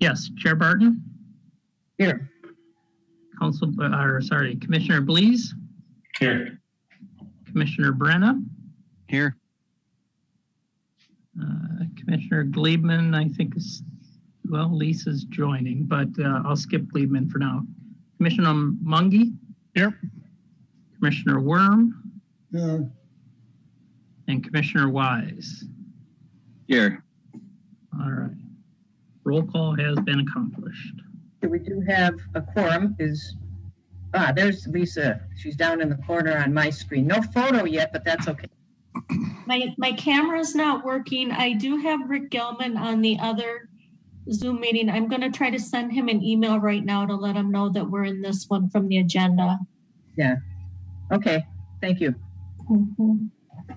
Yes, Chair Barton? Here. Commissioner Blees? Here. Commissioner Brenna? Here. Commissioner Gleebman, I think Lisa's joining, but I'll skip Gleebman for now. Commissioner Mungy? Here. Commissioner Worm? Here. And Commissioner Wise? Here. All right. Roll call has been accomplished. We do have a quorum. There's Lisa. She's down in the corner on my screen. No photo yet, but that's okay. My camera's not working. I do have Rick Gelman on the other Zoom meeting. I'm going to try to send him an email right now to let him know that we're in this one from the agenda. Yeah. Okay. Thank you. Mm-hmm.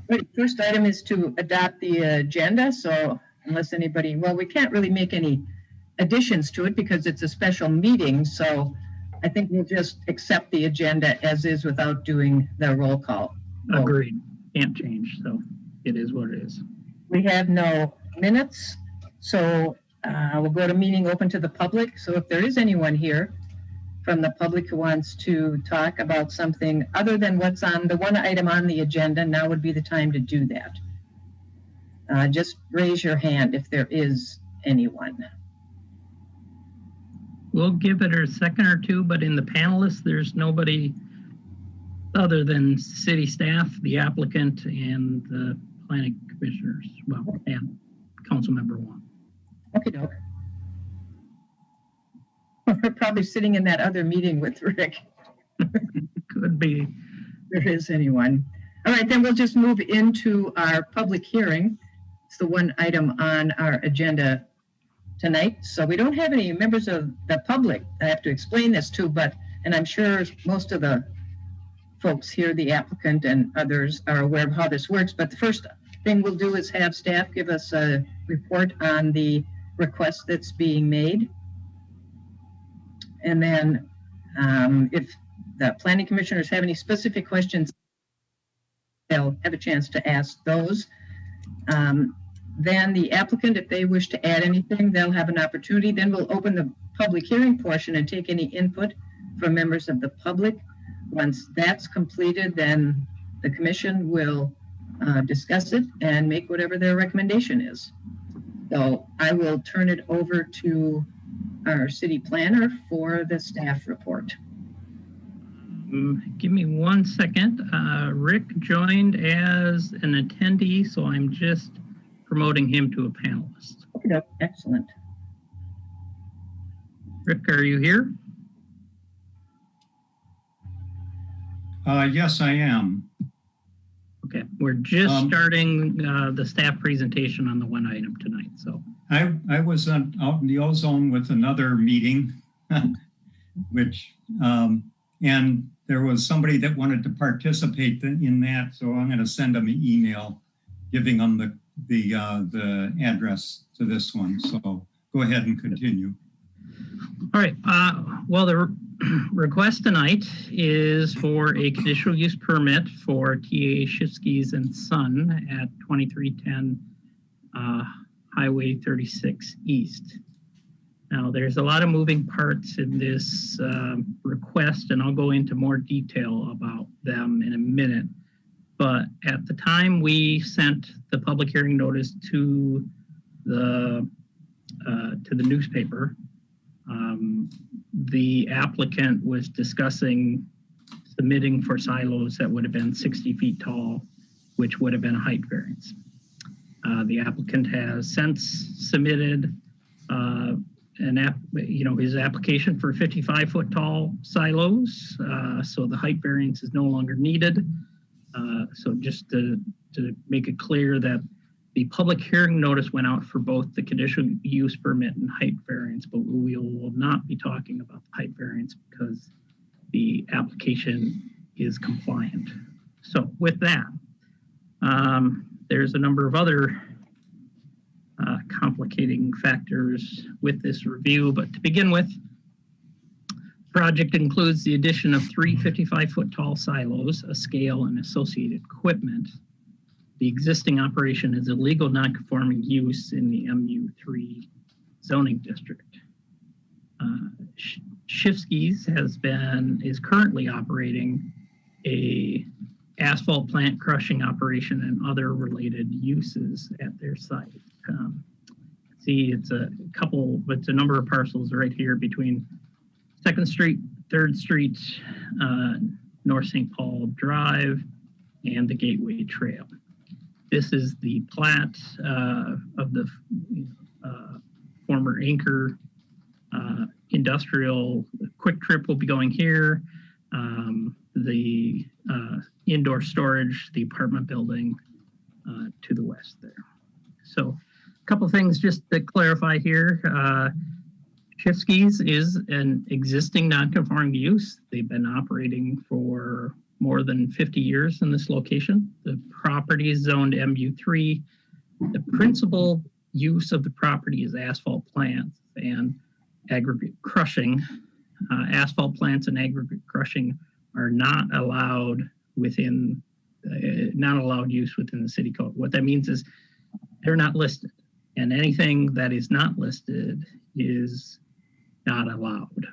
Right, first item is to adopt the agenda. So unless anybody, we can't really make any additions to it because it's a special meeting. So I think we'll just accept the agenda as is without doing the roll call. Agreed. Can't change, so it is what it is. We have no minutes, so we'll go to meeting open to the public. So if there is anyone here from the public who wants to talk about something other than what's on the one item on the agenda, now would be the time to do that. Just raise your hand if there is anyone. We'll give it a second or two, but in the panelists, there's nobody other than city staff, the applicant, and the planning commissioners, and council member one. Okay, doke. We're probably sitting in that other meeting with Rick. Could be. There is anyone. All right, then we'll just move into our public hearing. It's the one item on our agenda tonight. So we don't have any members of the public I have to explain this to, and I'm sure most of the folks here, the applicant and others, are aware of how this works. But the first thing we'll do is have staff give us a report on the request that's being made. And then if the planning commissioners have any specific questions, they'll have a chance to ask those. Then the applicant, if they wish to add anything, they'll have an opportunity. Then we'll open the public hearing portion and take any input from members of the public. Once that's completed, then the commission will discuss it and make whatever their recommendation is. So I will turn it over to our city planner for the staff report. Give me 1 second. Rick joined as an attendee, so I'm just promoting him to a panelist. Okay, excellent. Rick, are you here? Yes, I am. Okay, we're just starting the staff presentation on the one item tonight. So I was out in the ozone with another meeting, which and there was somebody that wanted to participate in that, so I'm going to send them an email giving them the address to this one. So go ahead and continue. All right. Well, the request tonight is for a conditional use permit for T.A. Shifsky's and Son at 2310 Highway 36 East. Now, there's a lot of moving parts in this request, and I'll go into more detail about them in a minute. But at the time we sent the public hearing notice to the newspaper, the applicant was discussing submitting for silos that would have been 60 feet tall, which would have been a height variance. The applicant has since submitted his application for 55-foot tall silos, so the height variance is no longer needed. So just to make it clear that the public hearing notice went out for both the conditional use permit and height variance, but we will not be talking about the height variance because the application is compliant. So with that, there's a number of other complicating factors with this review, but to begin with, the project includes the addition of 3 55-foot tall silos, a scale, and associated equipment. The existing operation is a legal non-conforming use in the MU3 zoning district. Shifsky's is currently operating a asphalt plant crushing operation and other related uses at their site. See, it's a number of parcels right here between 2nd Street, 3rd Street, North St. Paul Drive, and the Gateway Trail. This is the plat of the former Anchor industrial Quick Trip will be going here. The indoor storage, the apartment building to the west there. So a couple things just to clarify here. Shifsky's is an existing non-conforming use. They've been operating for more than 50 years in this location. The property is zoned MU3. The principal use of the property is asphalt plants and aggregate crushing. Asphalt plants and aggregate crushing are not allowed use within the city code. What that means is they're not listed, and anything that is not listed is not allowed.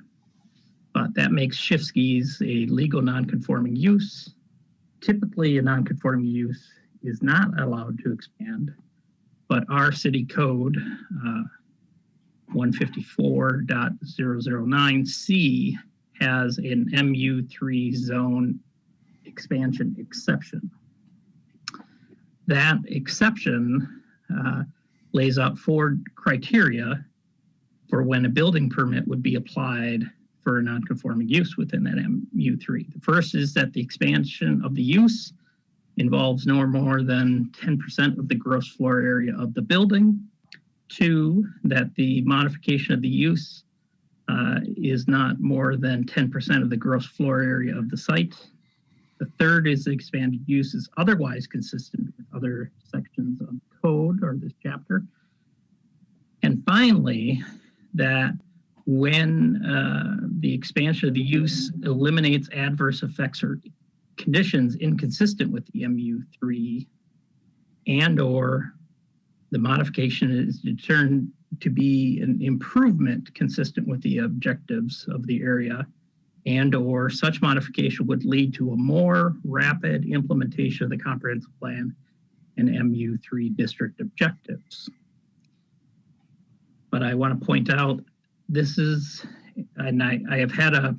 But that makes Shifsky's a legal non-conforming use. Typically, a non-conforming use is not allowed to expand, but our city code 154.009C has an MU3 zone expansion exception. That exception lays out 4 criteria for when a building permit would be applied for a non-conforming use within that MU3. The first is that the expansion of the use involves no more than 10% of the gross floor area of the building. 2, that the modification of the use is not more than 10% of the gross floor area of the site. The third is the expanded use is otherwise consistent with other sections of code or this chapter. And finally, that when the expansion of the use eliminates adverse effects or conditions inconsistent with the MU3 and or the modification is determined to be an improvement consistent with the objectives of the area and or such modification would lead to a more rapid implementation of the comprehensive plan and MU3 district objectives. But I want to point out this is, and I have had a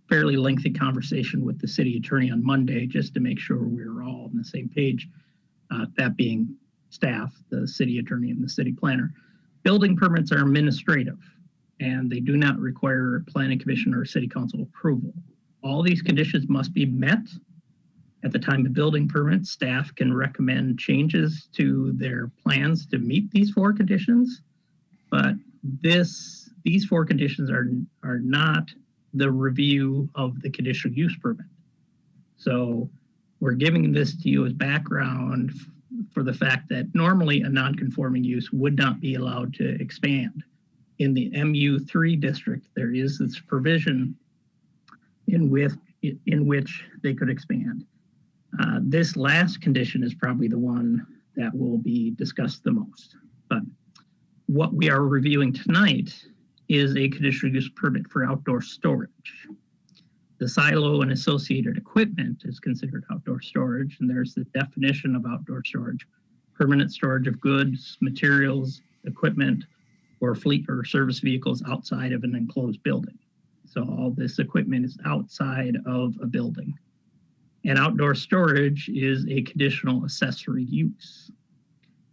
fairly lengthy conversation with the city attorney on Monday just to make sure we're all on the same page, that being staff, the city attorney and the city planner. Building permits are administrative and they do not require planning commission or city council approval. All these conditions must be met at the time of building permit. Staff can recommend changes to their plans to meet these 4 conditions, but these 4 conditions are not the review of the conditional use permit. So we're giving this to you as background for the fact that normally a non-conforming use would not be allowed to expand. In the MU3 district, there is this provision in which they could expand. This last condition is probably the one that will be discussed the most. But what we are reviewing tonight is a conditional use permit for outdoor storage. The silo and associated equipment is considered outdoor storage, and there's the definition of outdoor storage: permanent storage of goods, materials, equipment, or fleet or service vehicles outside of an enclosed building. So all this equipment is outside of a building. And outdoor storage is a conditional accessory use.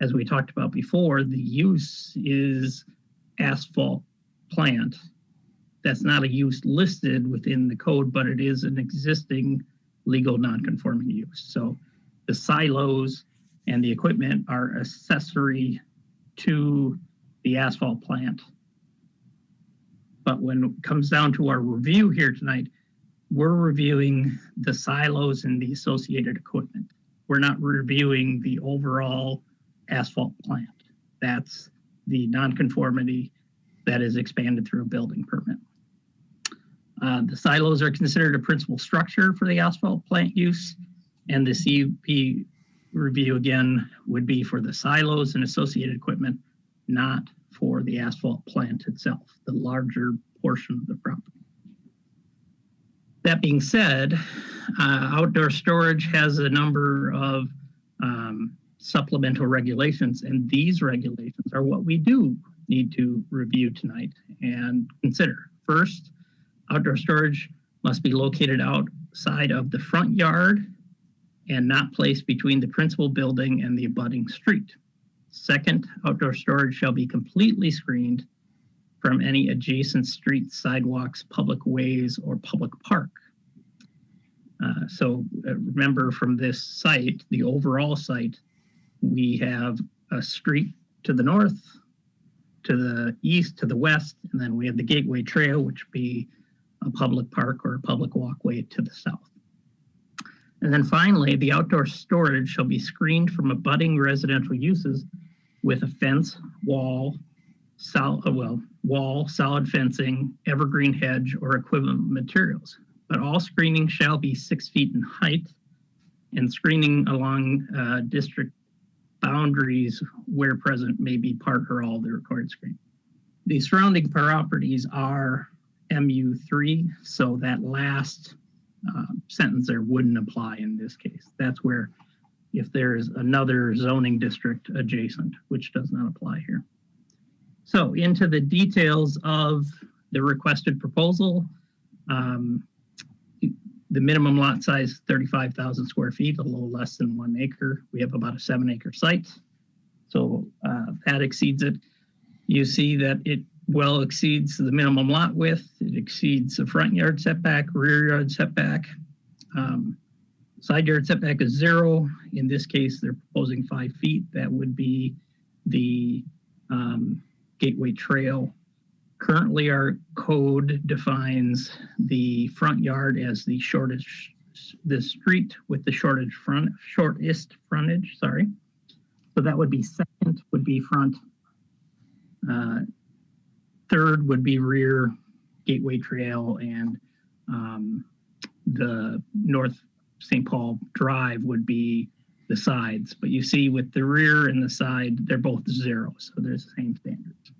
As we talked about before, the use is asphalt plant. That's not a use listed within the code, but it is an existing legal non-conforming use. So the silos and the equipment are accessory to the asphalt plant. But when it comes down to our review here tonight, we're reviewing the silos and the associated equipment. We're not reviewing the overall asphalt plant. That's the nonconformity that is expanded through a building permit. The silos are considered a principal structure for the asphalt plant use, and the CUP review again would be for the silos and associated equipment, not for the asphalt plant itself. The larger portion of the property. That being said, outdoor storage has a number of supplemental regulations, and these regulations are what we do need to review tonight and consider. First, outdoor storage must be located outside of the front yard and not placed between the principal building and the abutting street. Second, outdoor storage shall be completely screened from any adjacent streets, sidewalks, public ways, or public park. So remember, from this site, the overall site, we have a street to the north, to the east, to the west, and then we have the Gateway Trail, which would be a public park or a public walkway to the south. And then finally, the outdoor storage shall be screened from abutting residential uses with a fence, wall, solid fencing, evergreen hedge, or equivalent materials. But all screening shall be 6 feet in height, and screening along district boundaries where present may be part or all of the required screening. The surrounding properties are MU3, so that last sentence there wouldn't apply in this case. That's where if there's another zoning district adjacent, which does not apply here. So into the details of the requested proposal. The minimum lot size, 35,000 square feet, a little less than 1 acre. We have about a 7-acre site. So that exceeds it. You see that it well exceeds the minimum lot width. It exceeds the front yard setback, rear yard setback. Side yard setback is 0. In this case, they're proposing 5 feet. That would be the Gateway Trail. Currently, our code defines the front yard as the shortest, the street with the shortest frontage, sorry. So that would be second, would be front. Third would be rear, Gateway Trail, and the North St. Paul Drive would be the sides. But you see with the rear and the side, they're both 0, so there's the same standards.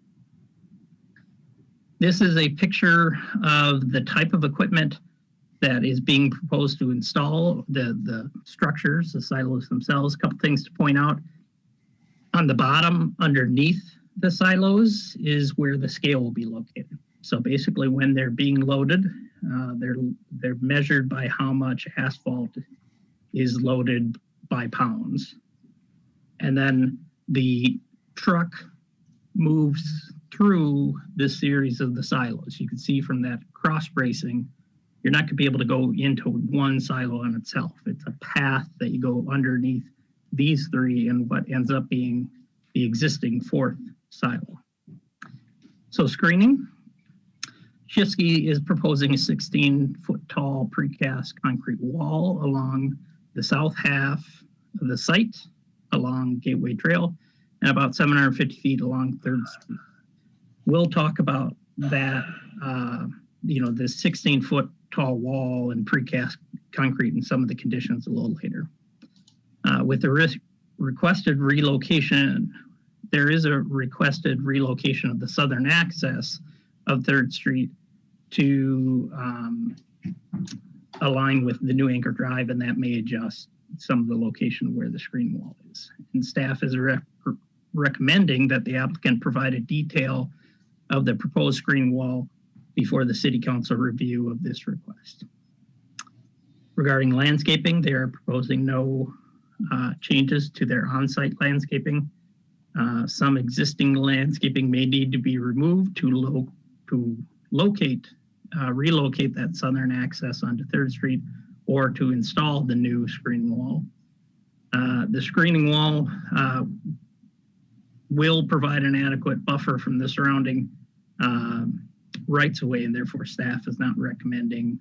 This is a picture of the type of equipment that is being proposed to install, the structures, the silos themselves. A couple things to point out. On the bottom, underneath the silos, is where the scale will be located. So basically, when they're being loaded, they're measured by how much asphalt is loaded by pounds. And then the truck moves through this series of the silos. You can see from that cross bracing, you're not going to be able to go into one silo on itself. It's a path that you go underneath these 3 and what ends up being the existing 4th silo. So screening, Shifsky is proposing a 16-foot tall precast concrete wall along the south half of the site, along Gateway Trail, and about 750 feet along 3rd Street. We'll talk about that, this 16-foot tall wall and precast concrete and some of the conditions a little later. With the requested relocation, there is a requested relocation of the southern access of 3rd Street to align with the new Anchor Drive, and that may adjust some of the location where the screen wall is. And staff is recommending that the applicant provide a detail of the proposed screen wall before the City Council review of this request. Regarding landscaping, they are proposing no changes to their on-site landscaping. Some existing landscaping may need to be removed to relocate that southern access onto 3rd Street or to install the new screening wall. The screening wall will provide an adequate buffer from the surrounding rights of way, and therefore staff is not recommending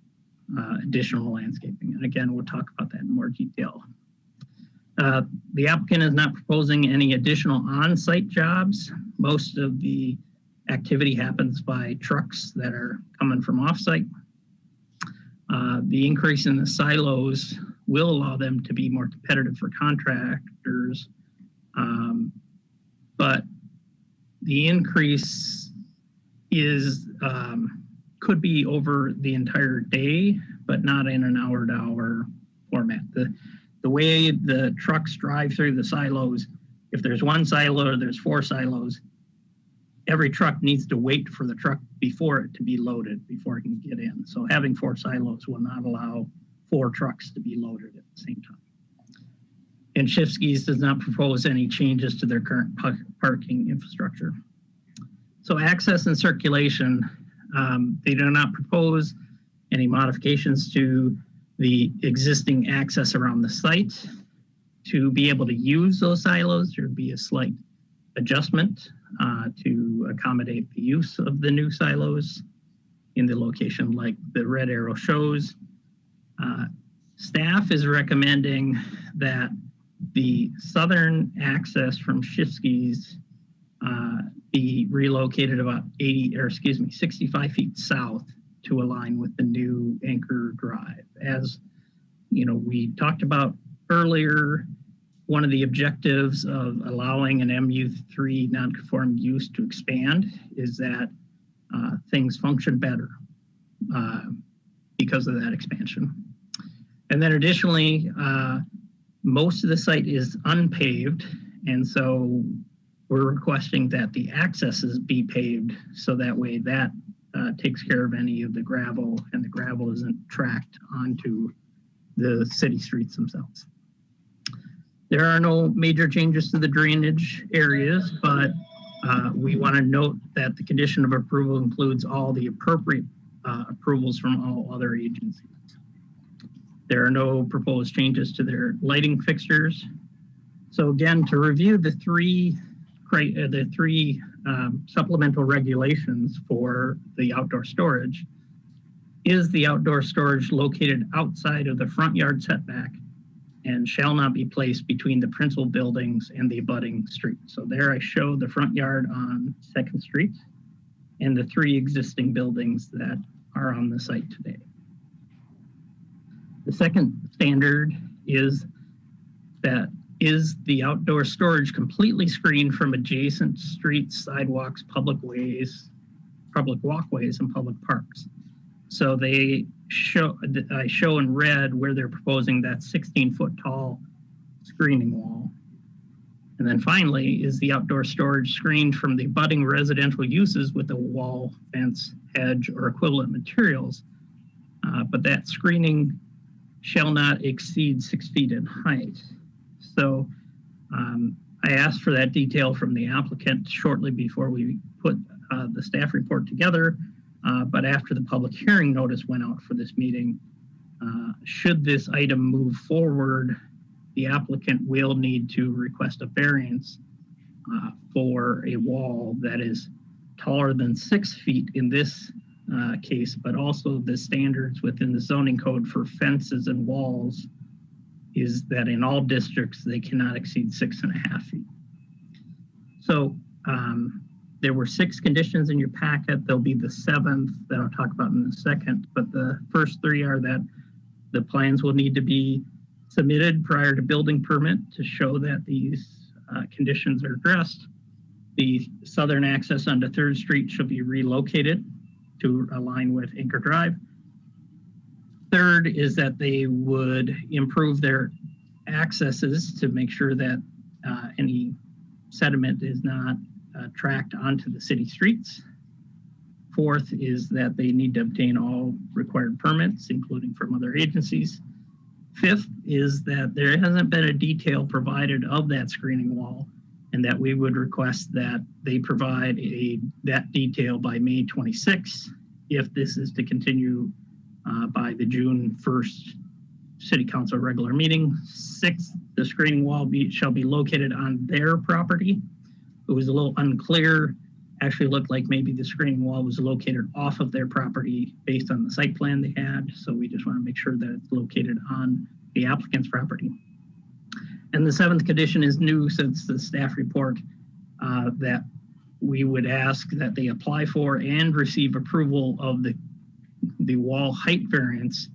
additional landscaping. And again, we'll talk about that in more detail. The applicant is not proposing any additional on-site jobs. Most of the activity happens by trucks that are coming from off-site. The increase in the silos will allow them to be more competitive for contractors, but the increase is could be over the entire day, but not in an hour-to-hour format. The way the trucks drive through the silos, if there's one silo or there's 4 silos, every truck needs to wait for the truck before it to be loaded, before it can get in. So having 4 silos will not allow 4 trucks to be loaded at the same time. And Shifsky's does not propose any changes to their current parking infrastructure. So access and circulation, they do not propose any modifications to the existing access around the site. To be able to use those silos, there would be a slight adjustment to accommodate the use of the new silos in the location like the red arrow shows. Staff is recommending that the southern access from Shifsky's be relocated about 65 feet south to align with the new Anchor Drive. As you know, we talked about earlier, one of the objectives of allowing an MU3 non-conforming use to expand is that things function better because of that expansion. And then additionally, most of the site is unpaved, and so we're requesting that the accesses be paved so that way that takes care of any of the gravel, and the gravel isn't tracked onto the city streets themselves. There are no major changes to the drainage areas, but we want to note that the condition of approval includes all the appropriate approvals from all other agencies. There are no proposed changes to their lighting fixtures. So again, to review the three supplemental regulations for the outdoor storage, is the outdoor storage located outside of the front yard setback and shall not be placed between the principal buildings and the abutting street. So there I show the front yard on 2nd Street and the 3 existing buildings that are on the site today. The second standard is that is the outdoor storage completely screened from adjacent streets, sidewalks, public ways, public walkways, and public parks. So I show in red where they're proposing that 16-foot tall screening wall. And then finally, is the outdoor storage screened from the abutting residential uses with a wall, fence, hedge, or equivalent materials. But that screening shall not exceed 6 feet in height. So I asked for that detail from the applicant shortly before we put the staff report together. But after the public hearing notice went out for this meeting, should this item move forward, the applicant will need to request a variance for a wall that is taller than 6 feet in this case, but also the standards within the zoning code for fences and walls is that in all districts, they cannot exceed 6.5 feet. So there were 6 conditions in your packet. There'll be the 7th that I'll talk about in a second, but the first 3 are that the plans will need to be submitted prior to building permit to show that these conditions are addressed. The southern access onto 3rd Street should be relocated to align with Anchor Drive. Third is that they would improve their accesses to make sure that any sediment is not tracked onto the city streets. Fourth is that they need to obtain all required permits, including from other agencies. Fifth is that there hasn't been a detail provided of that screening wall, and that we would request that they provide that detail by May 26th if this is to continue by the June 1st City Council regular meeting. 6th, the screening wall shall be located on their property. It was a little unclear. Actually looked like maybe the screening wall was located off of their property based on the site plan they had. So we just want to make sure that it's located on the applicant's property. And the 7th condition is new since the staff report that we would ask that they apply for and receive approval of the wall height variance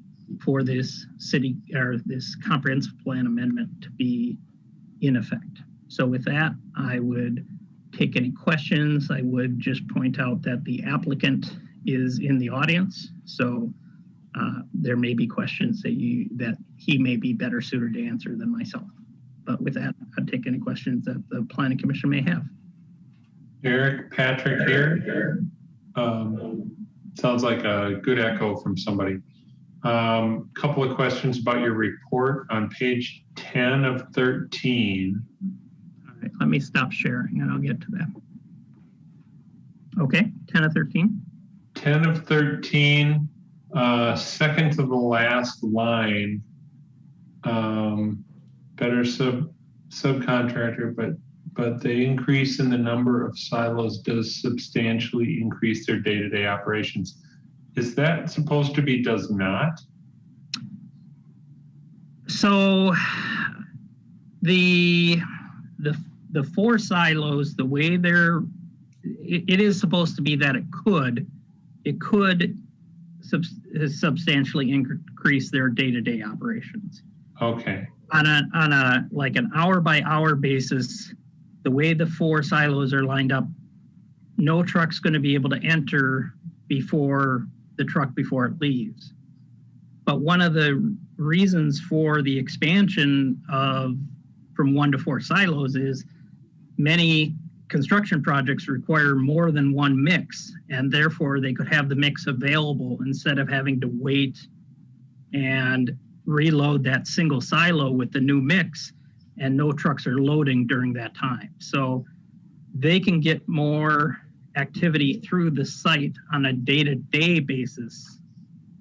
for this city or this comprehensive plan amendment to be in effect. So with that, I would take any questions. I would just point out that the applicant is in the audience, so there may be questions that he may be better suited to answer than myself. But with that, I'd take any questions that the Planning Commission may have. Eric, Patrick here. Sounds like a good echo from somebody. Couple of questions about your report on page 10 of 13. All right, let me stop sharing and I'll get to that. Okay, 10 of 13. 10 of 13, second to the last line, better subcontractor, but the increase in the number of silos does substantially increase their day-to-day operations. Is that supposed to be does not? So the 4 silos, the way it is supposed to be that it could substantially increase their day-to-day operations. Okay. On a like an hour by hour basis, the way the 4 silos are lined up, no truck's going to be able to enter before it leaves. But one of the reasons for the expansion from 1 to 4 silos is many construction projects require more than one mix, and therefore they could have the mix available instead of having to wait and reload that single silo with the new mix, and no trucks are loading during that time. So they can get more activity through the site on a day-to-day basis,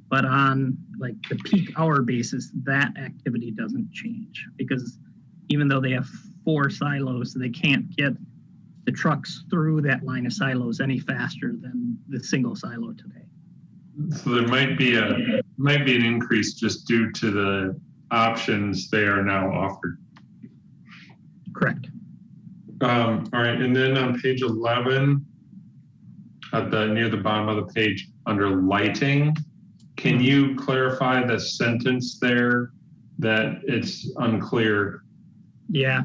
but on like the peak hour basis, that activity doesn't change, because even though they have 4 silos, they can't get the trucks through that line of silos any faster than the single silo today. So there might be an increase just due to the options they are now offered. Correct. All right, and then on page 11, near the bottom of the page under lighting, can you clarify the sentence there that it's unclear? Yeah,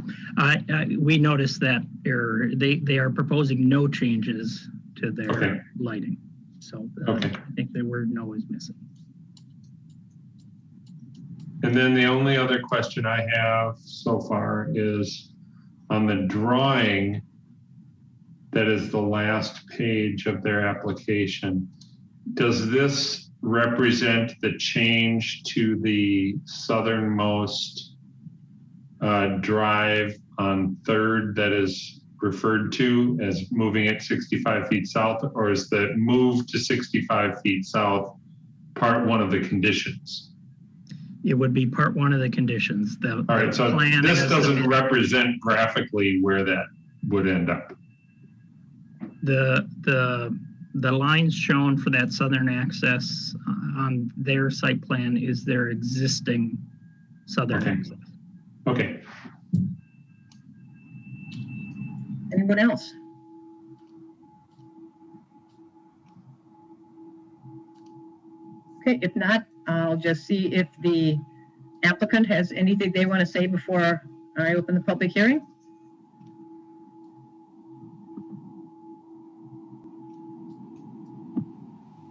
we noticed that error. They are proposing no changes to their lighting. So I think the word no is missing. And then the only other question I have so far is on the drawing that is the last page of their application. Does this represent the change to the southernmost drive on 3rd that is referred to as moving it 65 feet south, or is the move to 65 feet south part 1 of the conditions? It would be part 1 of the conditions. All right, so this doesn't represent graphically where that would end up. The lines shown for that southern access on their site plan is their existing southern access. Okay. Anyone else? Okay, if not, I'll just see if the applicant has anything they want to say before I open the public hearing.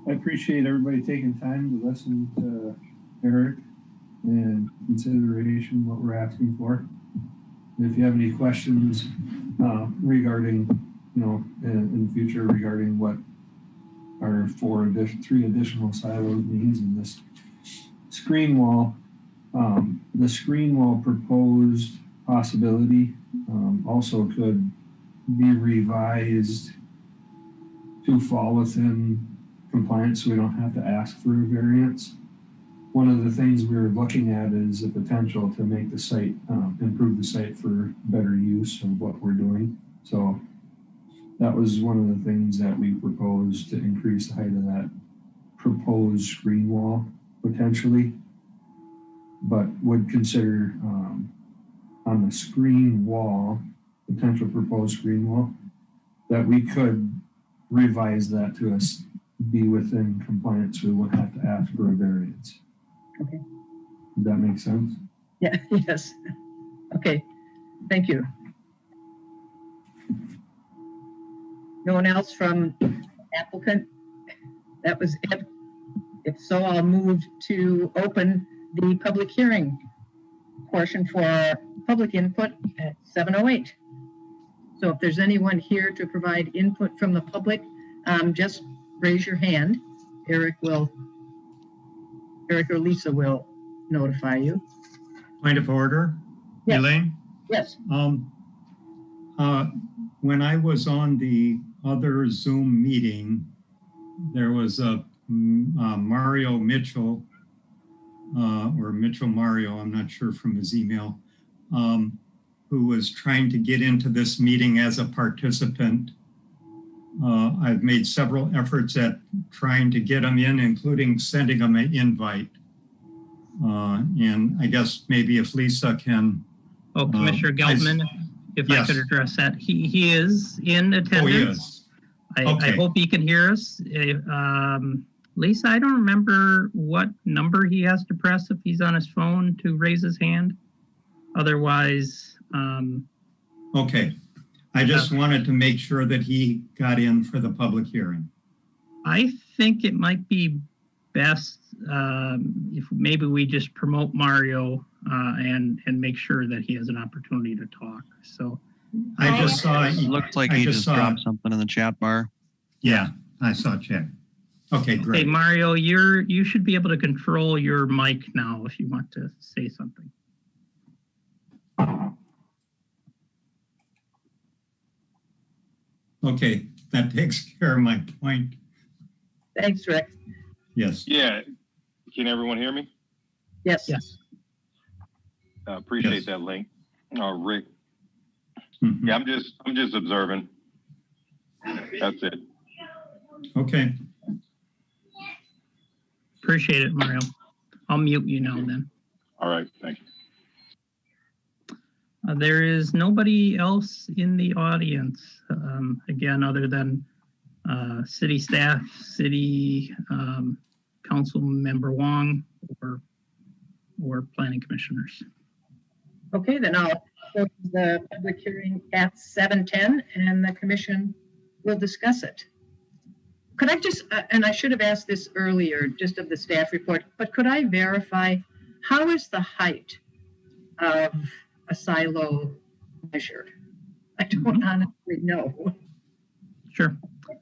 I appreciate everybody taking time to listen to Eric and consideration what we're asking for. If you have any questions regarding, in the future regarding what our 3 additional silos means in this screen wall, the screen wall proposed possibility also could be revised to fall within compliance, so we don't have to ask for a variance. One of the things we were looking at is the potential to make the site, improve the site for better use of what we're doing. So that was one of the things that we proposed, to increase the height of that proposed screen wall potentially, but would consider on the screen wall, potential proposed screen wall, that we could revise that to us be within compliance, so we wouldn't have to ask for a variance. Okay. Does that make sense? Yeah, yes. Okay, thank you. No one else from applicant That was it. If so, I'll move to open the public hearing portion for public input at 7:08. So if there's anyone here to provide input from the public, just raise your hand. Eric or Lisa will notify you. Point of order, Yes. Elaine? Yes. When I was on the other Zoom meeting, there was a Mario Mitchell, or Mitchell Mario, I'm not sure from his email, who was trying to get into this meeting as a participant. I've made several efforts at trying to get him in, including sending him an invite. And I guess maybe if Lisa can. Oh, Commissioner Geltman, if yes. I could address that. He is in attendance. Oh, he is. I hope he can hear us. Lisa, I don't remember what number he has to press if he's on his phone to raise his hand. Otherwise, okay. I just wanted to make sure that he got in for the public hearing. I think it might be best if maybe we just promote Mario and make sure that he has an opportunity to talk. So I just saw. Looks like he just dropped something in the chat bar. Yeah, I saw chat. Okay, great. Hey, Mario, you should be able to control your mic now if you want to say something. Okay, that takes care of my point. Thanks, Rick. Yes. Yeah. Can everyone hear me? Yes. Yes. Appreciate Yes. that link. Rick. Mhm. Yeah, I'm just observing. That's it. Okay. Appreciate it, Mario. I'll mute you now then. All right. Thank you. There is nobody else in the audience, again, other than city staff, city council member Wong, or planning commissioners. Okay, then I'll close the public hearing at 7:10 and the commission will discuss it. Could I just, and I should have asked this earlier, just of the staff report, but could I verify how is the height of a silo measured? I don't honestly know. Sure.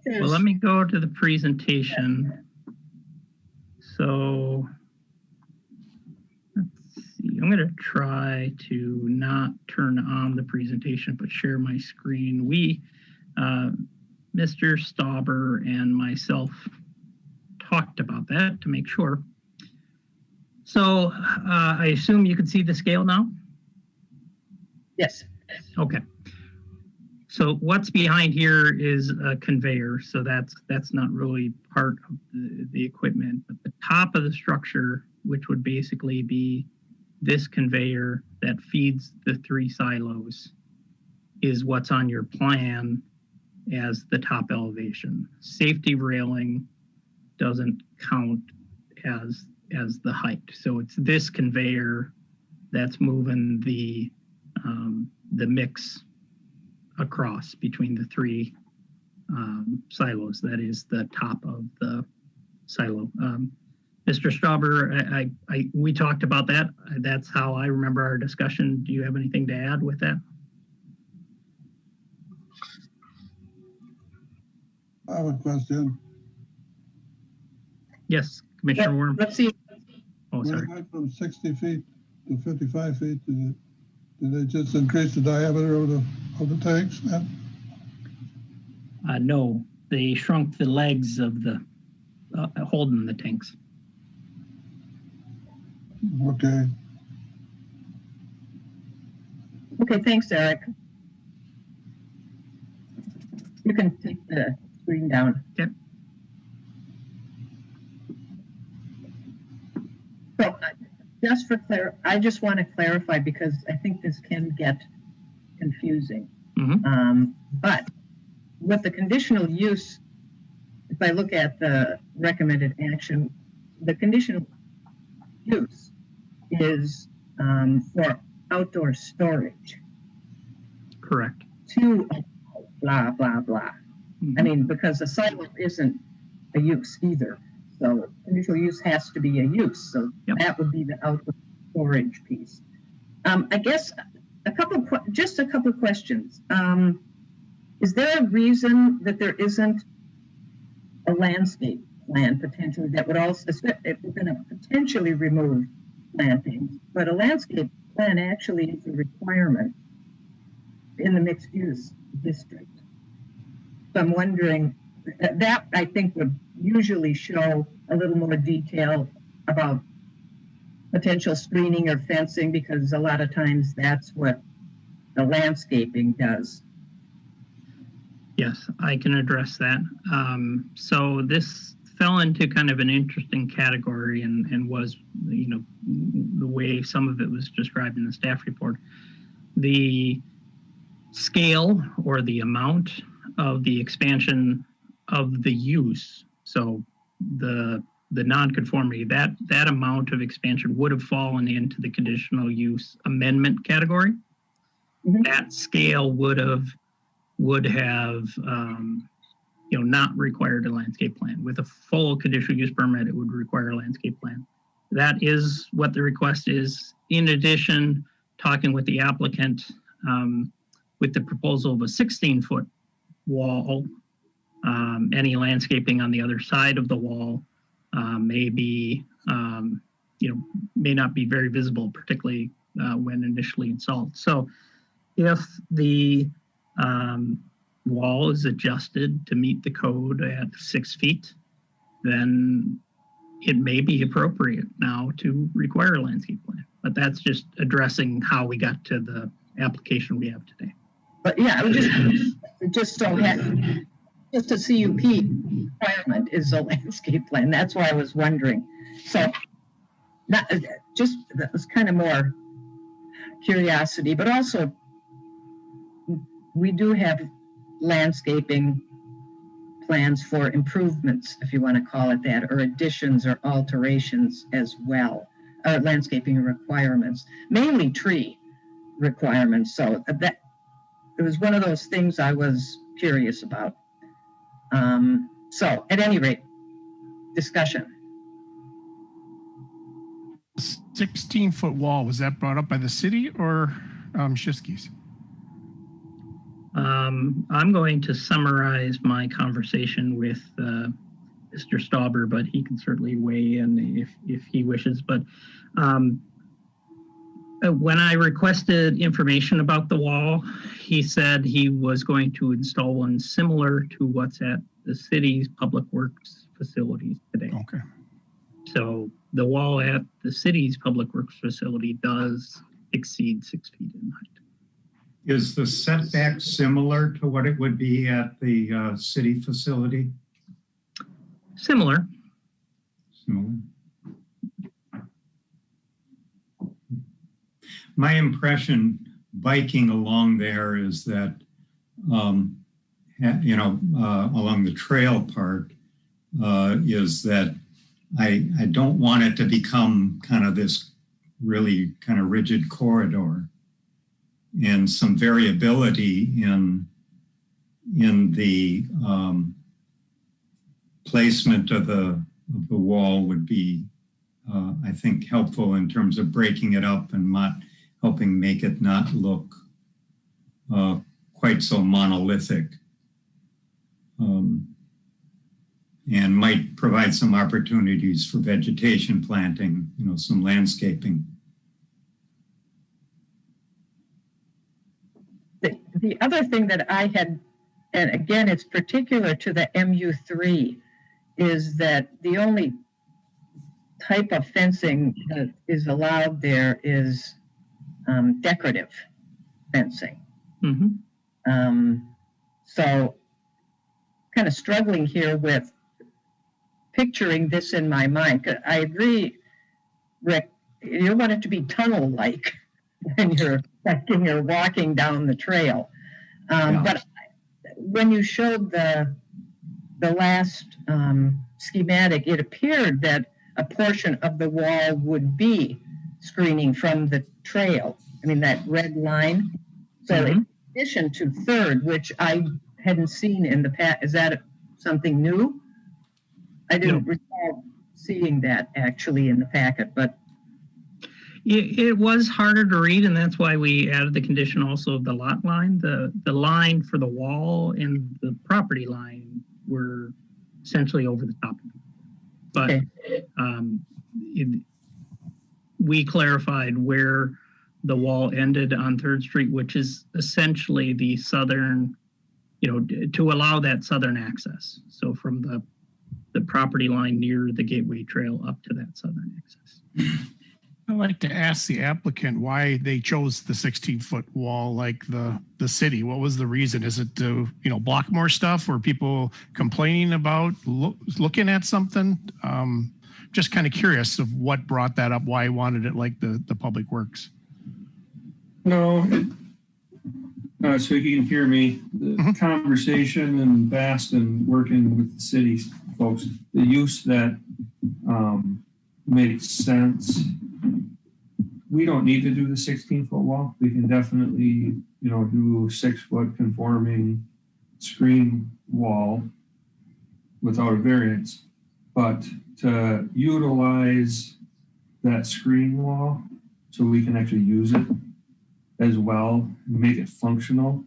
Well, let me go to the presentation. So let's see. I'm going to try to not turn on the presentation, but share my screen. Mr. Stauber and myself talked about that to make sure. So I assume you can see the scale now? Yes. Okay. So what's behind here is a conveyor. So that's not really part of the equipment, but the top of the structure, which would basically be this conveyor that feeds the 3 silos, is what's on your plan as the top elevation. Safety railing doesn't count as the height. So it's this conveyor that's moving the mix across between the 3 silos. That is the top of the silo. Mr. Stauber, we talked about that. That's how I remember our discussion. Do you have anything to add with that? I have a question. Yes, Commissioner Worm. Let's see. Oh, When sorry. it went from 60 feet to 55 feet, did they just increase the diameter of the tanks then? No, they shrunk the legs of the holding the tanks. Okay. Okay, thanks, Eric. You can take the screen down. Okay. So just for I just want to clarify because I think this can get confusing. But with the conditional use, if I look at the recommended action, the conditional use is for outdoor storage. Correct. To blah, blah, blah. I mean, because the silo isn't a use either. So conditional use has to be a use. So Yep. that would be the outdoor storage piece. I guess just a couple questions. Is there a reason that there isn't a landscape plan potentially that would also, if we're going to potentially remove plantings, but a landscape plan actually is a requirement in the mixed use district? So I'm wondering, that I think would usually show a little more detail about potential screening or fencing, because a lot of times that's what the landscaping does. Yes, I can address that. So this fell into kind of an interesting category and was, the way some of it was described in the staff report. The scale or the amount of the expansion of the use, so the nonconformity, that amount of expansion would have fallen into the conditional use amendment category. Mm-hmm. That scale would have not required a landscape plan. With a full conditional use permit, it would require a landscape plan. That is what the request is. In addition, talking with the applicant, with the proposal of a 16-foot wall, any landscaping on the other side of the wall may not be very visible, particularly when initially installed. So if the wall is adjusted to meet the code at 6 feet, then it may be appropriate now to require a landscape plan. But that's just addressing how we got to the application we have today. But yeah, I would just a CUP requirement is a landscape plan. That's why I was wondering. So that was kind of more curiosity, but also we do have landscaping plans for improvements, if you want to call it that, or additions or alterations as well, or landscaping requirements, mainly tree requirements. So that it was one of those things I was curious about. So at any rate, discussion. 16-foot wall, was that brought up by the city or Schiski's? I'm going to summarize my conversation with Mr. Stauber, but he can certainly weigh in if he wishes. But when I requested information about the wall, he said he was going to install one similar to what's at the city's public works facilities today. Okay. So the wall at the city's public works facility does exceed 6 feet in height. Is the setback similar to what it would be at the city facility? Similar. My impression biking along there is that, along the trail part, is that I don't want it to become kind of this really kind of rigid corridor, and some variability in the placement of the wall would be, I think, helpful in terms of breaking it up and helping make it not look quite so monolithic, and might provide some opportunities for vegetation planting, some landscaping. The other thing that I had, and again, it's particular to the MU3, is that the only type of fencing that is allowed there is decorative fencing. Mm-hmm. So kind of struggling here with picturing this in my mind. I agree, Rick, you don't want it to be tunnel-like when you're walking down the trail. But when you showed the last schematic, it appeared that a portion of the wall would be screening from the trail. I mean, that red line. So mm-hmm. In addition to third, which I hadn't seen in the past, is that something new? I didn't recall seeing that actually in the packet, but it was harder to read, and that's why we added the condition also of the lot line. The line for the wall and the property line were essentially over the top of it. But okay. We clarified where the wall ended on 3rd Street, which is essentially the southern, to allow that southern access. So from the property line near the Gateway Trail up to that southern access. I'd like to ask the applicant why they chose the 16-foot wall like the city. What was the reason? Is it to, block more stuff, or people complaining about looking at something? Just kind of curious of what brought that up, why I wanted it like the Public Works. No, so you can hear me. The conversation in Baston, working with the city folks, the use that makes sense. We don't need to do the 16-foot wall. We can definitely, do 6-foot conforming screen wall without a variance. But to utilize that screen wall so we can actually use it as well, make it functional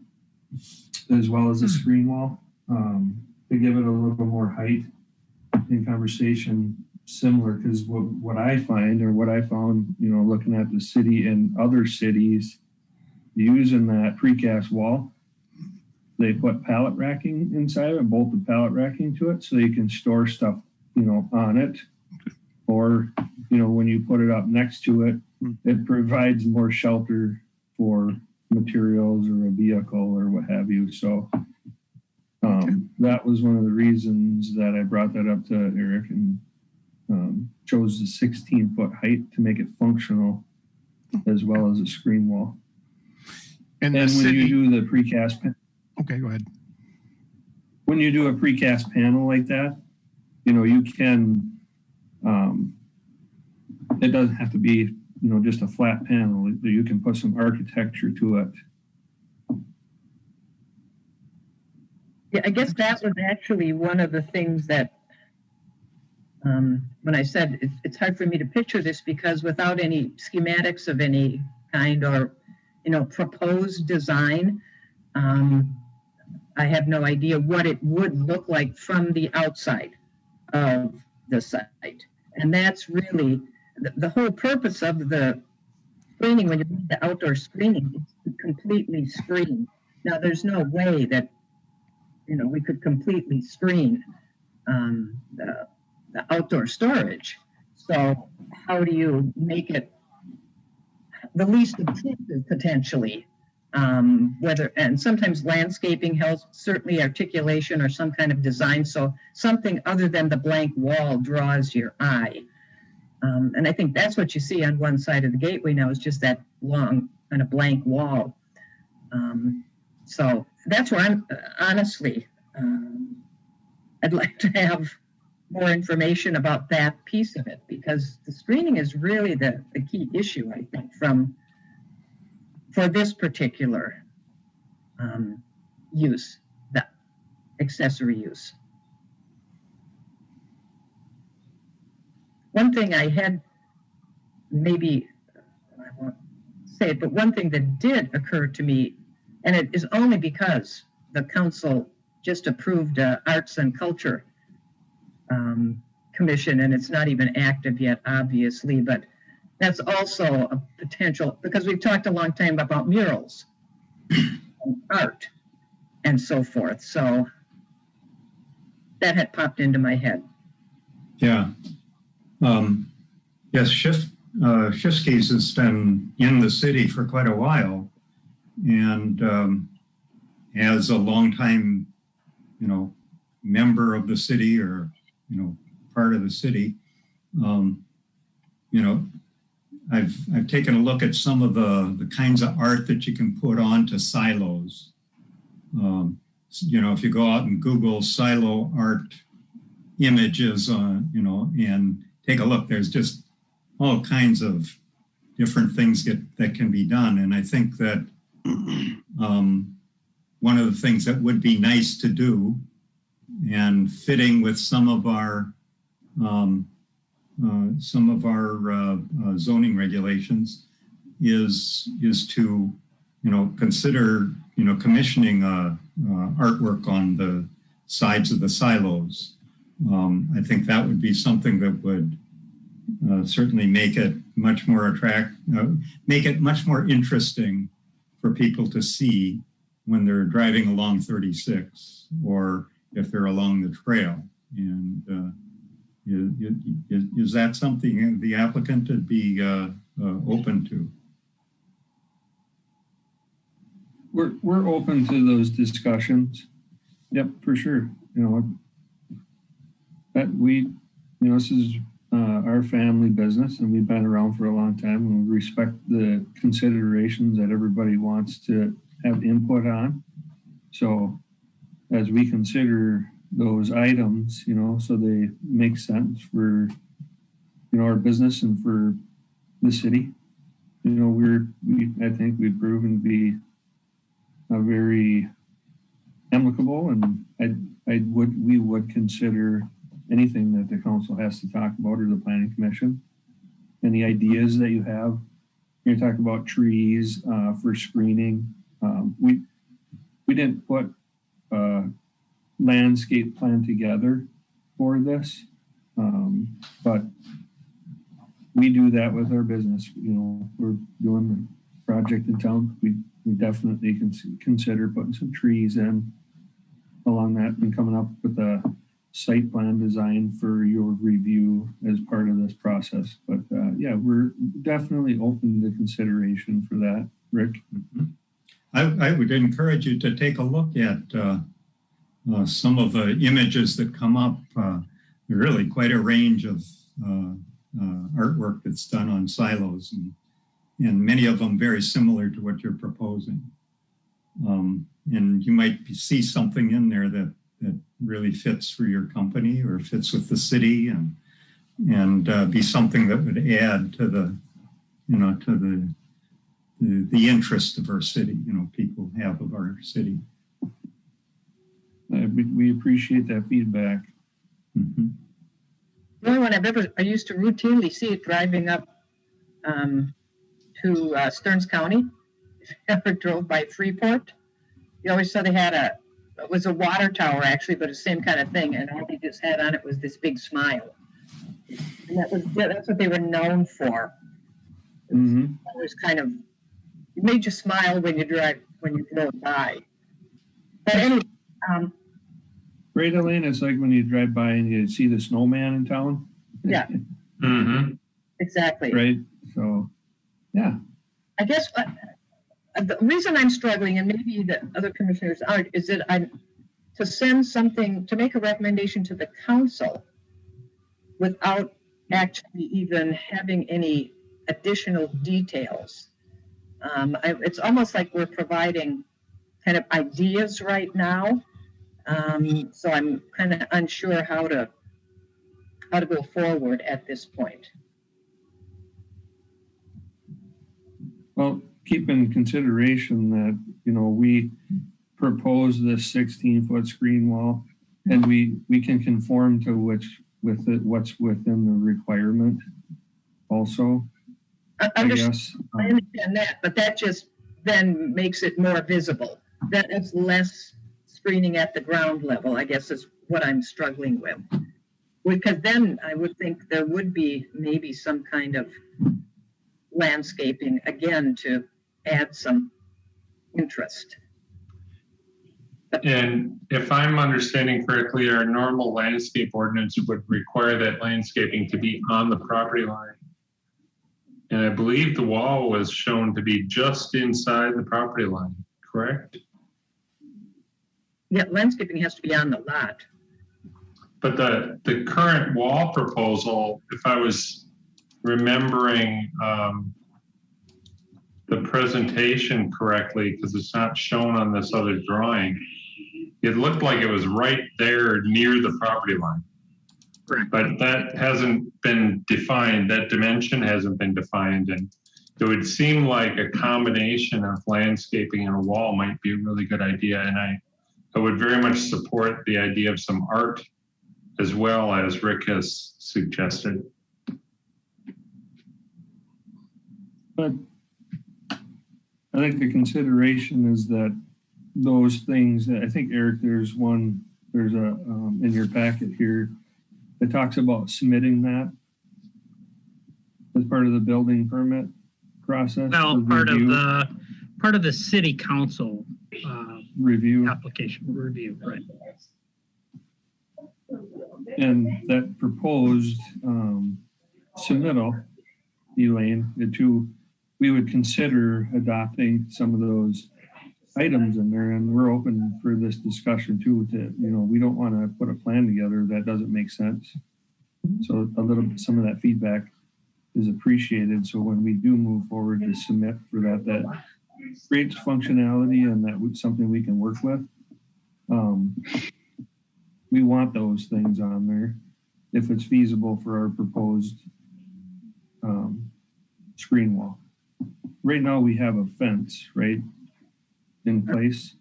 as well as a screen wall, to give it a little more height in conversation. Similar, because what I find, or what I found, looking at the city and other cities using that precast wall, they put pallet racking inside of it, bolted pallet racking to it, so you can store stuff, on it. Or, when you put it up next to it, it provides more shelter for materials or a vehicle or what have you. So that was one of the reasons that I brought that up to Eric, and chose the 16-foot height to make it functional as well as a screen wall. And when you do the precast, okay, go ahead. When you do a precast panel like that, you can, it doesn't have to be, just a flat panel. You can put some architecture to it. Yeah, I guess that was actually one of the things that when I said it's hard for me to picture this, because without any schematics of any kind or, proposed design, I have no idea what it would look like from the outside of the site. And that's really the whole purpose of the screening. When you do the outdoor screening, it's to completely screen. Now, there's no way that, we could completely screen the outdoor storage. So how do you make it the least obtrusive potentially? And sometimes landscaping helps, certainly articulation or some kind of design. So something other than the blank wall draws your eye. And I think that's what you see on one side of the gateway now, is just that long kind of blank wall. So that's where I'm honestly, I'd like to have more information about that piece of it, because the screening is really the key issue, I think, for this particular use, the accessory use. One thing I had, maybe I won't say it, but one thing that did occur to me, and it is only because the council just approved Arts and Culture Commission, and it's not even active yet, obviously, but that's also a potential, because we've talked a long time about murals and art and so forth. So that had popped into my head. Yeah. Yes, Shifsky's has been in the city for quite a while, and as a longtime, member of the city, or part of the city, I've taken a look at some of the kinds of art that you can put onto silos. If you go out and Google silo art images, and take a look, there's just all kinds of different things that can be done. And I think that one of the things that would be nice to do, and fitting with some of our some of our zoning regulations is to, consider, commissioning artwork on the sides of the silos. I think that would be something that would certainly make it much more make it much more interesting for people to see when they're driving along 36 or if they're along the trail. And is that something the applicant would be open to? We're open to those discussions. Yep, for sure. This is our family business, and we've been around for a long time, and we respect the considerations that everybody wants to have input on. So as we consider those items, so they make sense for, our business and for the city, I think we've proven to be very amicable, and we would consider anything that the council has to talk about, or the planning commission. Any ideas that you have? You're talking about trees for screening. We didn't put a landscape plan together for this, but we do that with our business. We're doing a project in town. We definitely can consider putting some trees in along that and coming up with a site plan design for your review as part of this process. But yeah, we're definitely open to consideration for that, Rick. Mm-hmm. I would encourage you to take a look at some of the images that come up. Really quite a range of artwork that's done on silos, and many of them very similar to what you're proposing. And you might see something in there that really fits for your company or fits with the city, and be something that would add to the interest of our city, people have of our city. We appreciate that feedback. Mm-hmm. The only one I used to routinely see it driving up to Stearns County. If you ever drove by Freeport, you always saw they had it was a water tower actually, but the same kind of thing, and all they just had on it was this big smile. And that's what they were known for. Mm-hmm. It was kind of, it made you smile when you drove by. But anyway, right, Elaine, it's like when you drive by and you see the snowman in town. Yeah. Mm-hmm. Exactly. Right. So, yeah. I guess the reason I'm struggling, and maybe the other commissioners aren't, is that to make a recommendation to the council without actually even having any additional details. It's almost like we're providing kind of ideas right now. So I'm kind of unsure how to go forward at this point. Well, keep in consideration that, we propose this 16-foot screen wall, and we can conform to what's within the requirement also. I understand that, but that just then makes it more visible. That is less screening at the ground level, I guess, is what I'm struggling with. Because then I would think there would be maybe some kind of landscaping, again, to add some interest. And if I'm understanding correctly, our normal landscape ordinance would require that landscaping to be on the property line. And I believe the wall was shown to be just inside the property line, correct? Yeah, landscaping has to be on the lot. But the current wall proposal, if I was remembering the presentation correctly, because it's not shown on this other drawing, it looked like it was right there near the property line. Correct. But that hasn't been defined, that dimension hasn't been defined, and it would seem like a combination of landscaping and a wall might be a really good idea, and I would very much support the idea of some art as well as Rick has suggested. But I think the consideration is that those things, I think, Eric, there's a, in your packet here, that talks about submitting that as part of the building permit process. Well, part of the city council review application review, right? And that proposed submittal, Elaine, we would consider adopting some of those items in there, and we're open for this discussion too. We don't want to put a plan together that doesn't make sense. So some of that feedback is appreciated. So when we do move forward to submit for that creates functionality and that something we can work with. We want those things on there if it's feasible for our proposed screen wall. Right now we have a fence, right, in place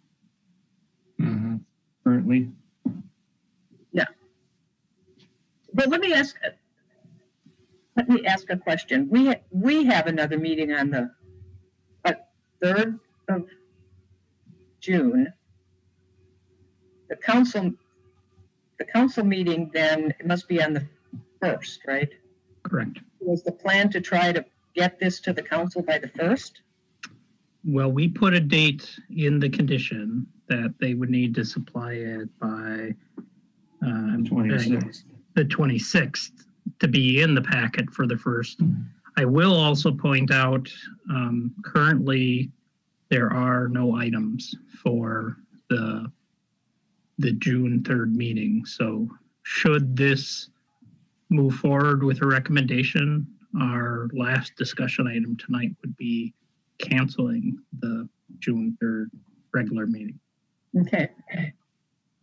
currently. Yeah. But let me ask a question. We have another meeting on the 3rd of June. The council meeting then, it must be on the 1st, right? Correct. Was the plan to try to get this to the council by the 1st? Well, we put a date in the condition that they would need to supply it by the 26th to be in the packet for the 1st. I will also point out currently there are no items for the June 3rd meeting. So should this move forward with a recommendation, our last discussion item tonight would be canceling the June 3rd regular meeting. Okay.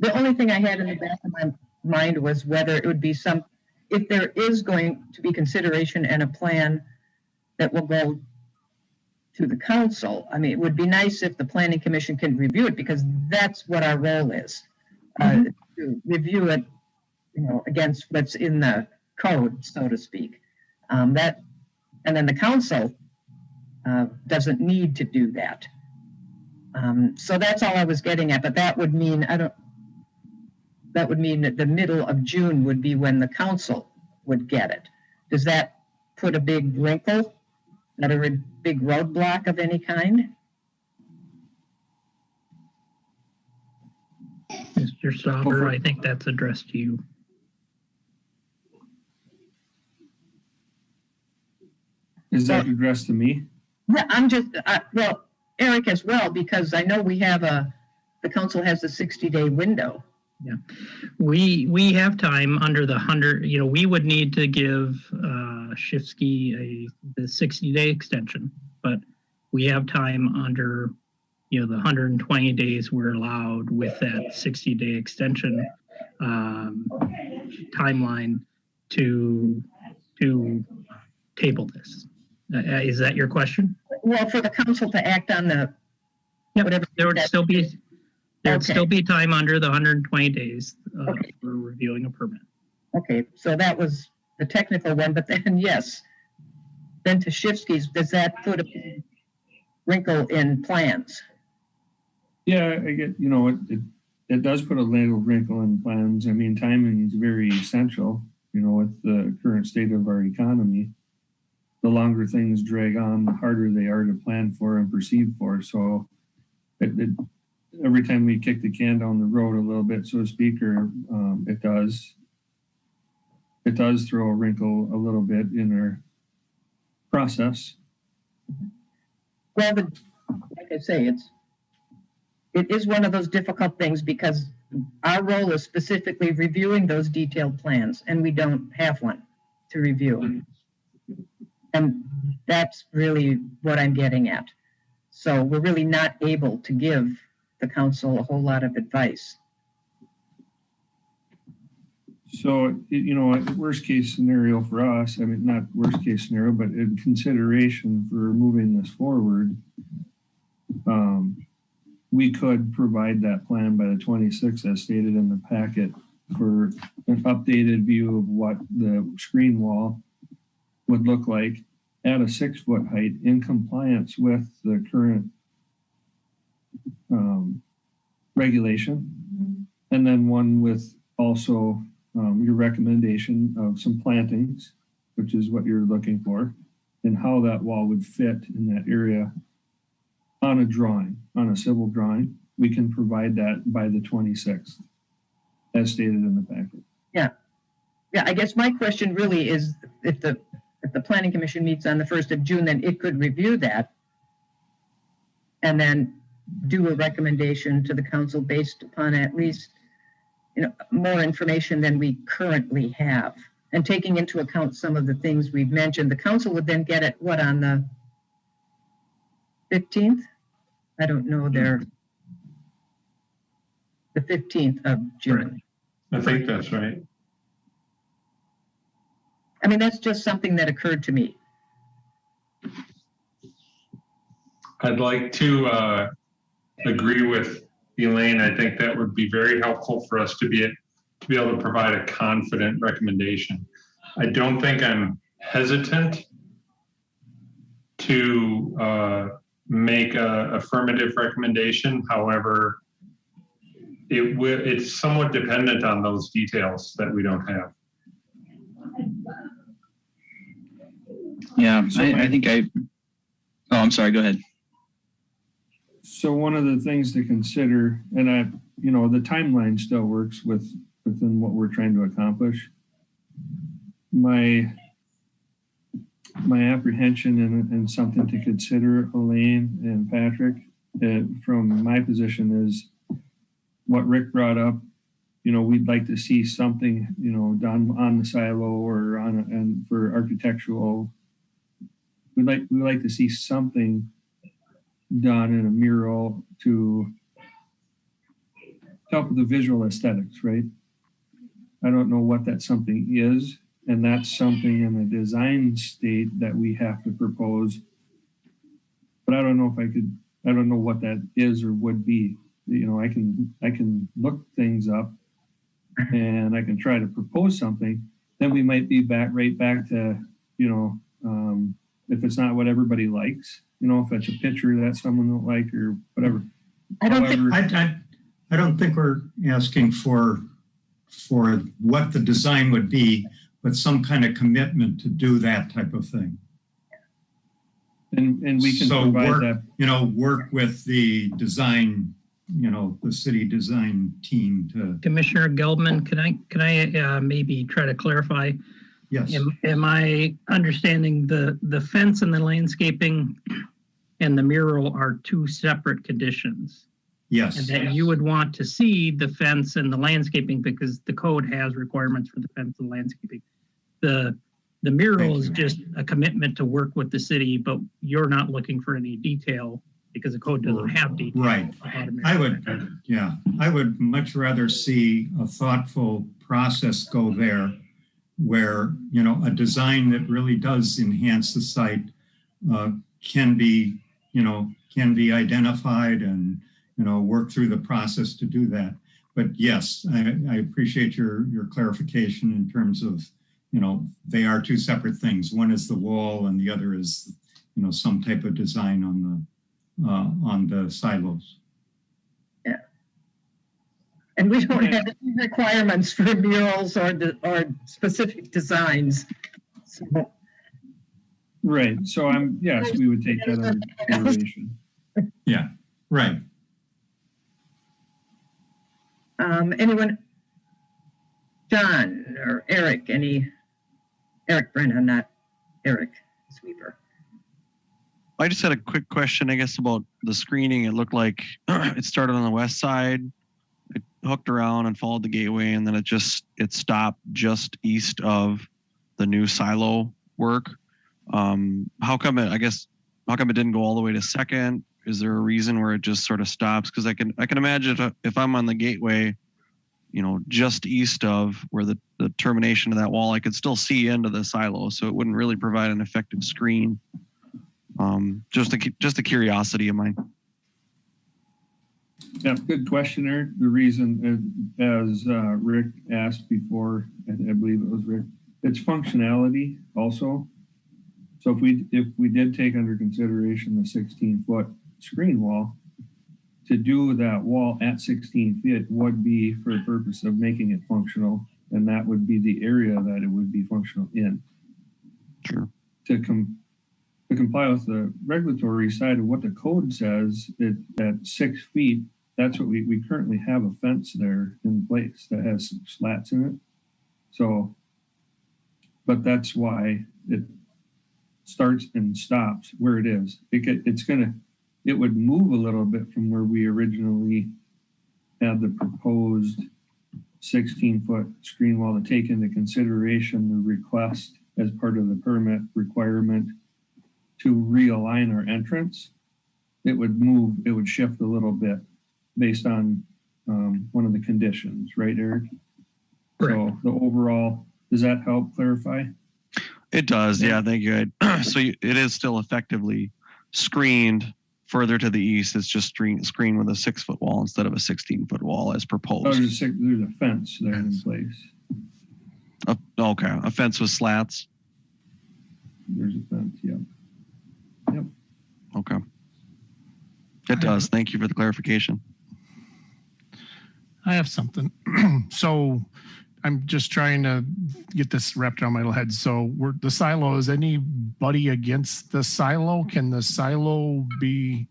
The only thing I had in the back of my mind was whether it would be if there is going to be consideration and a plan that will go to the council. I mean, it would be nice if the planning commission can review it, because that's what our role is, to review it, against what's in the code, so to speak. And then the council doesn't need to do that. So that's all I was getting at, but that would mean that the middle of June would be when the council would get it. Does that put a big wrinkle, a big roadblock of any kind? Mr. Sauber, I think that's addressed to you. Is that addressed to me? Yeah, I'm just, well, Eric as well, because I know the council has a 60-day window. Yeah, we have time under the 100. We would need to give Shifsky the 60-day extension, but we have time under the 120 days we're allowed with that 60-day extension timeline to table this. Is that your question? Well, for the council to act on the whatever. There would still be time under the 120 days for reviewing a permit. Okay, so that was the technical one, but then then to Shifsky's, does that put a wrinkle in plans? Yeah, I get, it does put a little wrinkle in plans. I mean, timing is very essential, with the current state of our economy. The longer things drag on, the harder they are to plan for and perceive for. So every time we kick the can down the road a little bit, so to speak, or it does throw a wrinkle a little bit in our process. Well, like I say, it is one of those difficult things, because our role is specifically reviewing those detailed plans, and we don't have one to review. And that's really what I'm getting at. So we're really not able to give the council a whole lot of advice. So, worst case scenario for us, I mean, not worst case scenario, but in consideration for moving this forward, we could provide that plan by the 26th as stated in the packet for an updated view of what the screen wall would look like at a 6-foot height in compliance with the current regulation. And then one with also your recommendation of some plantings, which is what you're looking for, and how that wall would fit in that area on a drawing, on a civil drawing. We can provide that by the 26th, as stated in the packet. Yeah, I guess my question really is if the Planning Commission meets on the 1st of June, then it could review that and then do a recommendation to the council based upon at least, more information than we currently have. And taking into account some of the things we've mentioned, the council would then get it, on the 15th? I don't know, the 15th of June. I think that's right. I mean, that's just something that occurred to me. I'd like to agree with Elaine. I think that would be very helpful for us to be able to provide a confident recommendation. I don't think I'm hesitant to make a affirmative recommendation. However, it's somewhat dependent on those details that we don't have. Yeah, I think oh, I'm sorry, go ahead. So one of the things to consider, and the timeline still works within what we're trying to accomplish. My apprehension and something to consider, Elaine and Patrick, from my position is what Rick brought up. We'd like to see something, done on the silo or and for architectural. We'd like to see something done in a mural to help with the visual aesthetics, right? I don't know what that something is, and that's something in the design state that we have to propose. But I don't know what that is or would be. I can look things up and I can try to propose something. Then we might be right back to, if it's not what everybody likes, if it's a picture that someone don't like or whatever. I don't think we're asking for what the design would be, but some kind of commitment to do that type of thing. And we can provide that. Work with the design, the city design team to. Commissioner Gelbman, can I maybe try to clarify? Yes. Am I understanding the fence and the landscaping and the mural are two separate conditions? Yes. And that you would want to see the fence and the landscaping because the code has requirements for the fence and landscaping. The mural is just a commitment to work with the city, but you're not looking for any detail because the code doesn't have detail. Right. I would much rather see a thoughtful process go there where, a design that really does enhance the site can be identified and, work through the process to do that. But yes, I appreciate your clarification in terms of, they are two separate things. One is the wall and the other is, some type of design on the silos. Yeah. And we don't have any requirements for murals or specific designs. So. Right. So yes, we would take that under consideration. Yeah. Right. Anyone? John or Eric? Eric Brennan, not Eric Sweeper. I just had a quick question, I guess, about the screening. It looked like it started on the west side, it hooked around and followed the gateway, and then it stopped just east of the new silo work. How come it didn't go all the way to Second? Is there a reason where it just sort of stops? Because I can imagine if I'm on the gateway, just east of where the termination of that wall, I could still see into the silo, so it wouldn't really provide an effective screen. Just a curiosity of mine. Yeah, good question, Eric. The reason, as Rick asked before, and I believe it was Rick, it's functionality also. So if we did take under consideration the 16-foot screen wall, to do that wall at 16 feet would be for the purpose of making it functional, and that would be the area that it would be functional in. Sure. To comply with the regulatory side of what the code says, at 6 feet, that's what we currently have a fence there in place that has slats in it. So, but that's why it starts and stops where it is. It would move a little bit from where we originally had the proposed 16-foot screen wall to take into consideration the request as part of the permit requirement to realign our entrance. It would shift a little bit based on one of the conditions, right, Eric? Correct. So the overall, does that help clarify? It does. Yeah, thank you. So it is still effectively screened. Further to the east, it's just screened with a 6-foot wall instead of a 16-foot wall as proposed. Oh, there's a fence there in place. Okay, a fence with slats. There's a fence, yeah. Yep. Okay. It does. Thank you for the clarification. I have something. So I'm just trying to get this wrapped around my little head. So the silo, is anybody against the silo? Can the silo be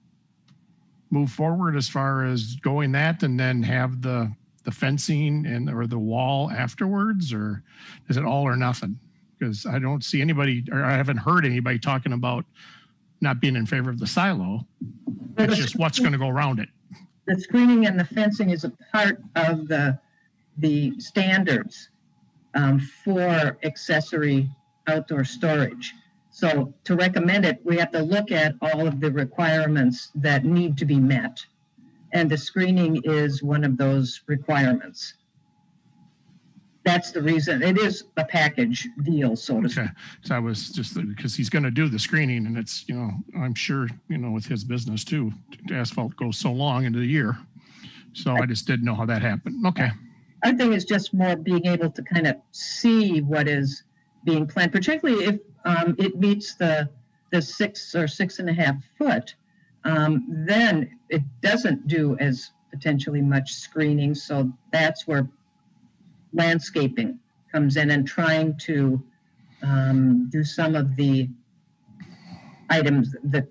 moved forward as far as going that and then have the fencing or the wall afterwards? Or is it all or nothing? Because I don't see anybody, or I haven't heard anybody talking about not being in favor of the silo. It's just what's going to go around it. The screening and the fencing is a part of the standards for accessory outdoor storage. So to recommend it, we have to look at all of the requirements that need to be met. And the screening is one of those requirements. That's the reason. It is a package deal, so to speak. Okay. So I was just, because he's going to do the screening, and it's, I'm sure, with his business too, asphalt goes so long into the year. So I just didn't know how that happened. Okay. Our thing is just more being able to kind of see what is being planned, particularly if it meets the 6 or 6.5 foot, then it doesn't do as potentially much screening. So that's where landscaping comes in, and trying to do some of the items, the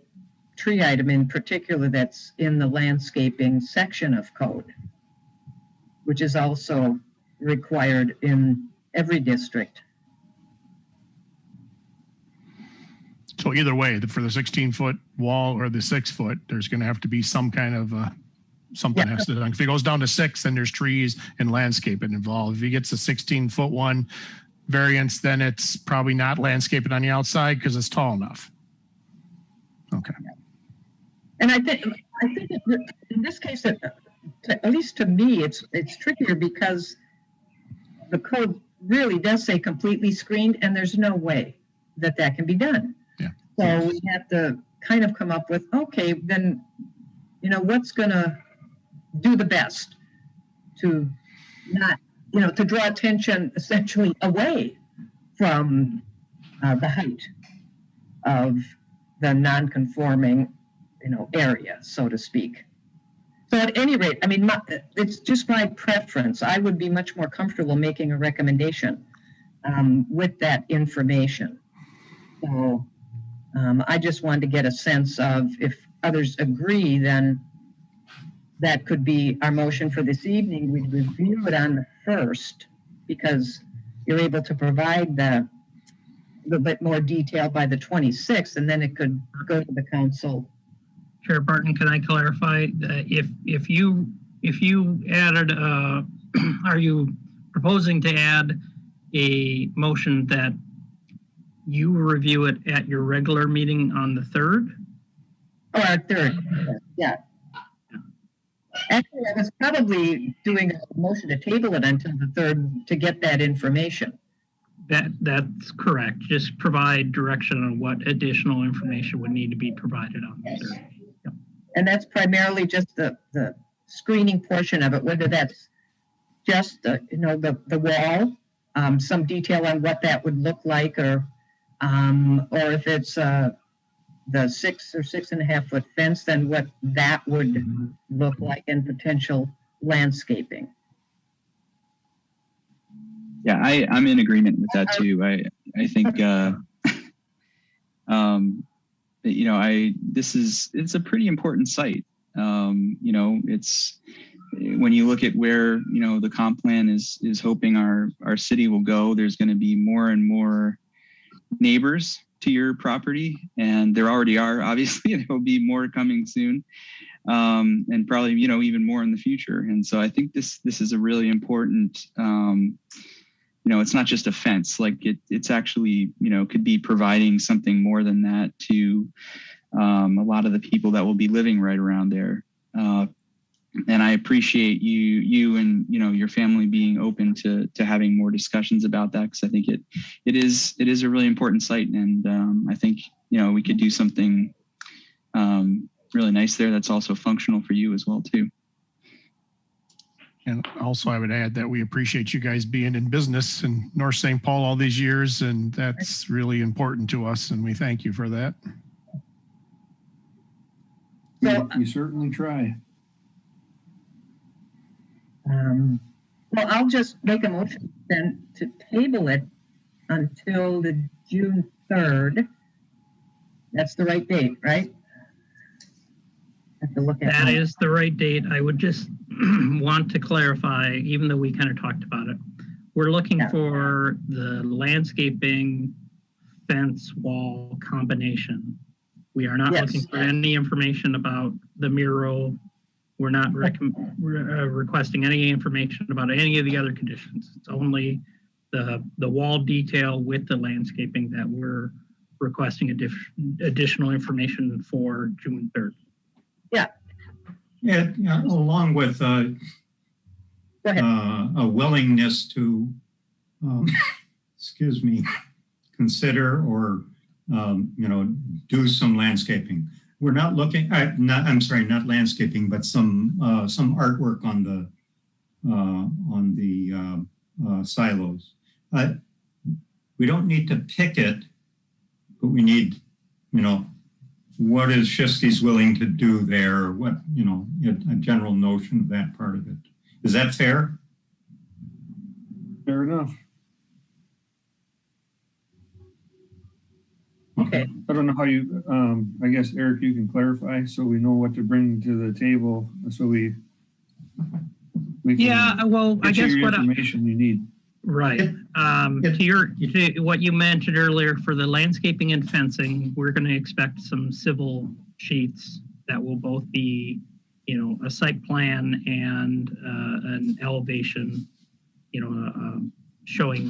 tree item in particular that's in the landscaping section of code, which is also required in every district. So either way, for the 16-foot wall or the 6-foot, there's going to have to be some kind of something has to. If it goes down to 6, then there's trees and landscaping involved. If he gets a 16-foot one variance, then it's probably not landscaping on the outside because it's tall enough. Okay. And I think in this case, at least to me, it's trickier because the code really does say completely screened, and there's no way that can be done. Yeah. So we have to kind of come up with, okay, then, what's going to do the best to not, to draw attention essentially away from the height of the non-conforming, area, so to speak. So at any rate, I mean, it's just my preference. I would be much more comfortable making a recommendation with that information. So I just wanted to get a sense of, if others agree, then that could be our motion for this evening. We'd review it on the 1st because you're able to provide a little bit more detail by the 26th, and then it could go to the council. Chair Barton, can I clarify if you added, are you proposing to add a motion that you review it at your regular meeting on the 3rd? Or our 3rd, yeah. Actually, I was probably doing a motion to table it until the 3rd to get that information. That's correct. Just provide direction on what additional information would need to be provided on the 3rd. And that's primarily just the screening portion of it, whether that's just the wall, some detail on what that would look like, or if it's the 6 or 6.5 foot fence, then what that would look like, and potential landscaping. Yeah, I'm in agreement with that too. I think it's a pretty important site. It's when you look at where the comp plan is hoping our city will go, there's going to be more and more neighbors to your property, and there already are. Obviously, there will be more coming soon, and probably even more in the future. And so I think this is a really important. It's not just a fence. Like it's actually could be providing something more than that to a lot of the people that will be living right around there. And I appreciate you and your family being open to having more discussions about that, because I think it is a really important site, and I think we could do something really nice there that's also functional for you as well too. And also, I would add that we appreciate you guys being in business in North St. Paul all these years, and that's really important to us, and we thank you for that. We certainly try. Well, I'll just make a motion then to table it until the June 3rd. That's the right date, right? Have to look at That is the right date. I would just want to clarify, even though we kind of talked about it, we're looking for the landscaping fence wall combination. We are not looking for any information about the mural. We're not requesting any information about any of the other conditions. It's only the wall detail with the landscaping that we're requesting additional information for June 3rd. Yeah, along with a willingness to, consider or, do some landscaping. We're not looking at, not landscaping, but some artwork on the silos. We don't need to pick it, but we need, what is Shifsky's willing to do there? What, a general notion of that part of it. Is that fair? Fair enough. Okay. I don't know how you, I guess, Eric, you can clarify so we know what to bring to the table, so we can I guess what information you need. Right. To what you mentioned earlier for the landscaping and fencing, we're going to expect some civil sheets that will both be, a site plan and an elevation, showing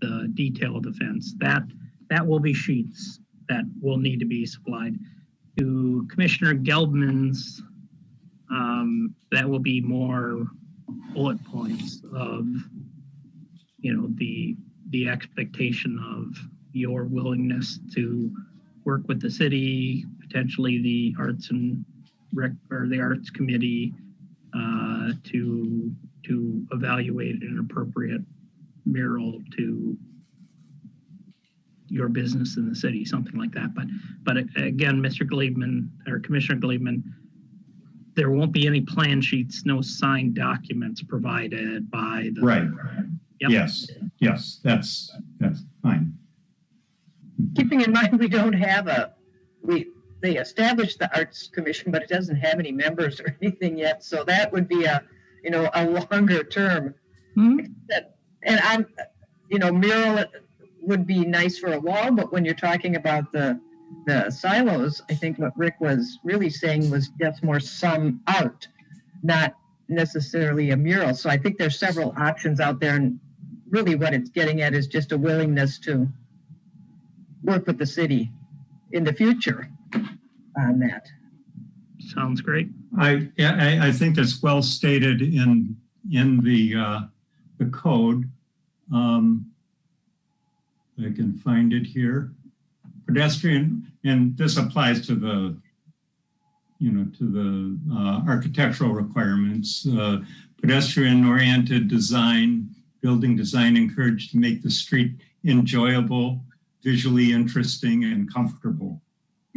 the detail of the fence. That will be sheets that will need to be supplied to Commissioner Geldman's. That will be more bullet points of, the expectation of your willingness to work with the city, potentially the arts and rec or the arts committee, to evaluate an appropriate mural to your business in the city, something like that. But again, Mr. Gleebman or Commissioner Gleebman, there won't be any plan sheets, no signed documents provided by the. Right. Yep. Yes, that's fine. Keeping in mind, we don't have they established the Arts Commission, but it doesn't have any members or anything yet. So that would be a longer term. Mm-hmm. And I'm, mural would be nice for a wall, but when you're talking about the silos, I think what Rick was really saying was just more some art, not necessarily a mural. So I think there's several options out there, and really what it's getting at is just a willingness to work with the city in the future on that. Sounds great. I think that's well stated in the code. I can find it here. Pedestrian, and this applies to the to the architectural requirements. Pedestrian-oriented design, building design encouraged to make the street enjoyable, visually interesting, and comfortable.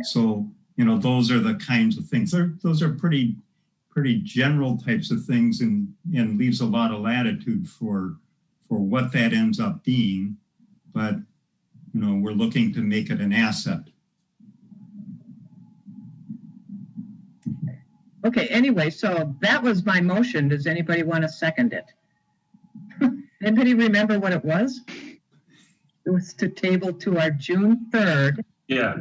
So, those are the kinds of things. Those are pretty general types of things, and leaves a lot of latitude for what that ends up being. But, we're looking to make it an asset. Okay, anyway, so that was my motion. Does anybody want to second it? Anybody remember what it was? It was to table to our June 3rd. Yeah.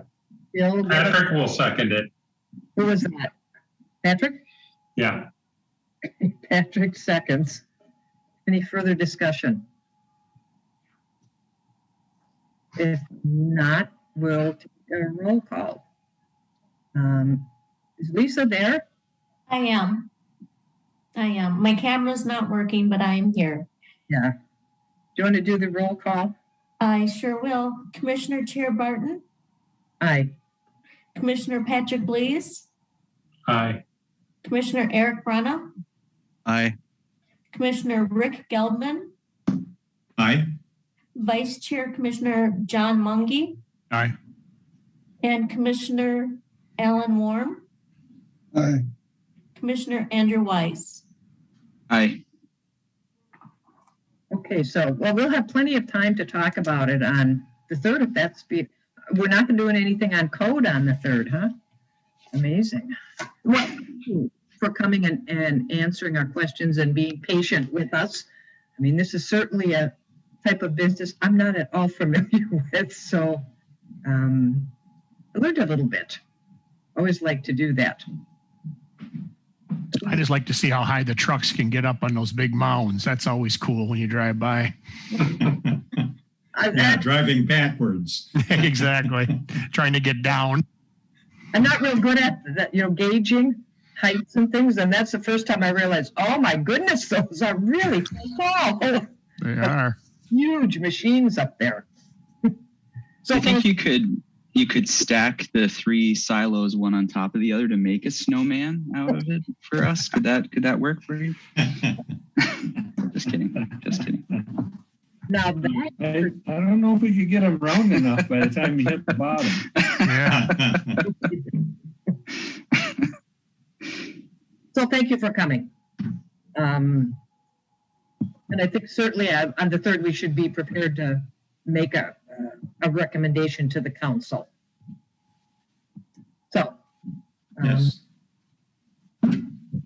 Bill, Patrick will second it. who was that? Patrick? Yeah. Patrick seconds. Any further discussion? If not, we'll take a roll call. Is Lisa there? I am. My camera's not working, but I am here. Yeah. Do you want to do the roll call? I sure will. Commissioner Chair Barton, Aye. Commissioner Patrick Blees, Aye. Commissioner Eric Brunna, Aye. Commissioner Rick Geldman, Aye. Vice Chair Commissioner John Mungy, Aye. and Commissioner Alan Warm, Aye. Commissioner Andrew Weiss. Aye. Okay, so, well, we'll have plenty of time to talk about it on the 3rd if that's we're not doing anything on code on the 3rd, huh? Amazing. Well, thank you for coming and answering our questions and being patient with us. I mean, this is certainly a type of business I'm not at all familiar with, so I learned a little bit. Always like to do that. I just like to see how high the trucks can get up on those big mounds. That's always cool when you drive by. Yeah, driving backwards. Exactly. Trying to get down. I'm not real good at that, gauging heights and things, and that's the first time I realized, oh my goodness, those are really tall. They are. Huge machines up there. So I think you could stack the 3 silos one on top of the other to make a snowman out of it for us. Could that work for you? Just kidding. Now I don't know if we could get them round enough by the time you hit the bottom. Yeah. So thank you for coming. And I think certainly on the 3rd, we should be prepared to make a recommendation to the council. So. Yes.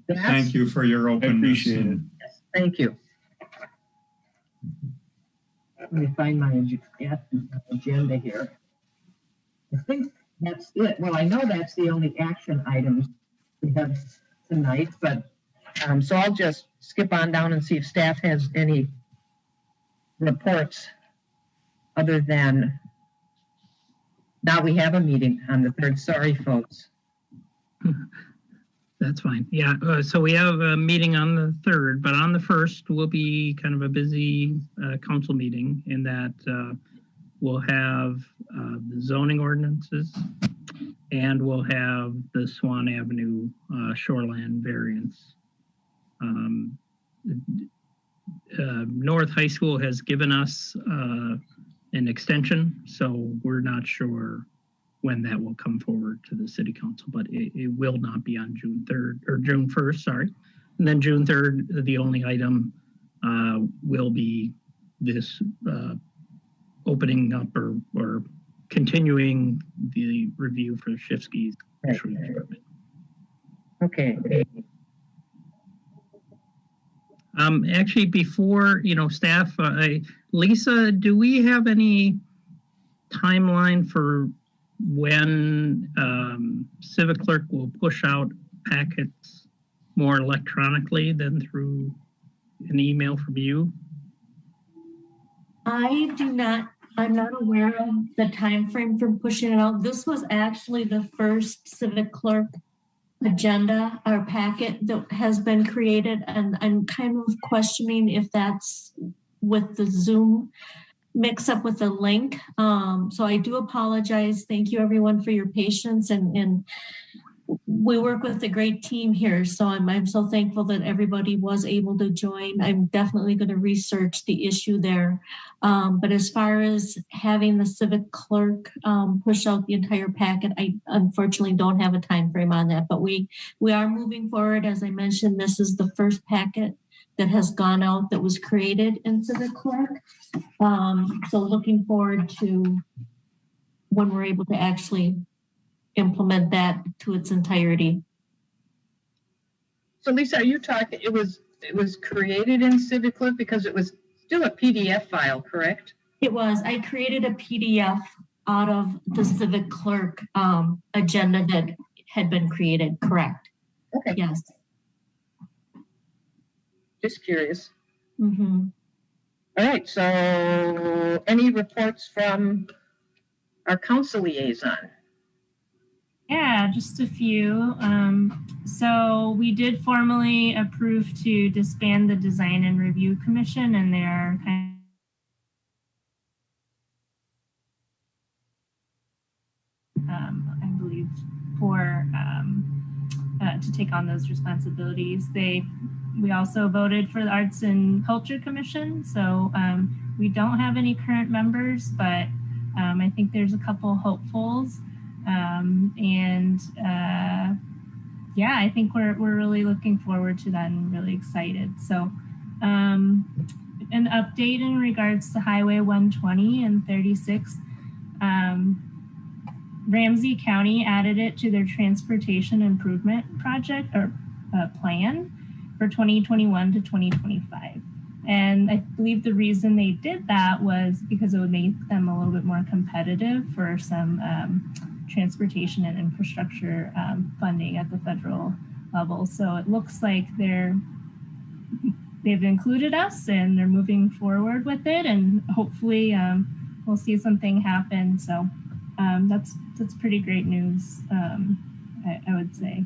Thank you for your openness. I appreciate it. Yes, thank you. Let me find my agenda here. I think that's it. Well, I know that's the only action items we have tonight, but so I'll just skip on down and see if staff has any reports other than now we have a meeting on the 3rd. Sorry, folks. That's fine. Yeah, so we have a meeting on the 3rd, but on the 1st will be kind of a busy council meeting in that we'll have the zoning ordinances and we'll have the Swan Avenue shoreland variance. North High School has given us an extension, so we're not sure when that will come forward to the city council, but it will not be on June 3rd or June 1st, sorry. And then June 3rd, the only item will be this opening up or continuing the review for Shifsky's. Okay. Actually, before, staff, Lisa, do we have any timeline for when Civic Clerk will push out packets more electronically than through an email from you? I'm not aware of the time frame for pushing it out. This was actually the first Civic Clerk agenda or packet that has been created, and I'm kind of questioning if that's with the Zoom mix up with the link. So I do apologize. Thank you everyone for your patience and we work with a great team here, so I'm so thankful that everybody was able to join. I'm definitely going to research the issue there. But as far as having the civic clerk push out the entire packet, I unfortunately don't have a time frame on that. But we are moving forward. As I mentioned, this is the first packet that has gone out that was created in civic clerk. So looking forward to when we're able to actually implement that to its entirety. So Lisa, are you talking, it was created in Civic Clerk because it was still a PDF file, correct? It was. I created a PDF out of the Civic Clerk agenda that had been created, correct? Okay. Yes. Just curious. Mm-hmm. All right, so any reports from our council liaison? Yeah, just a few. So we did formally approve to disband the Design and Review Commission, and they're kind I believe, for to take on those responsibilities. We also voted for the Arts and Culture Commission. So we don't have any current members, but I think there's a couple hopefuls. Yeah, I think we're really looking forward to that and really excited. So an update in regards to Highway 120 and 36. Ramsey County added it to their transportation improvement project or plan for 2021 to 2025. And I believe the reason they did that was because it would make them a little bit more competitive for some transportation and infrastructure funding at the federal level. So it looks like they've included us and they're moving forward with it, and hopefully we'll see something happen. So that's pretty great news, I would say.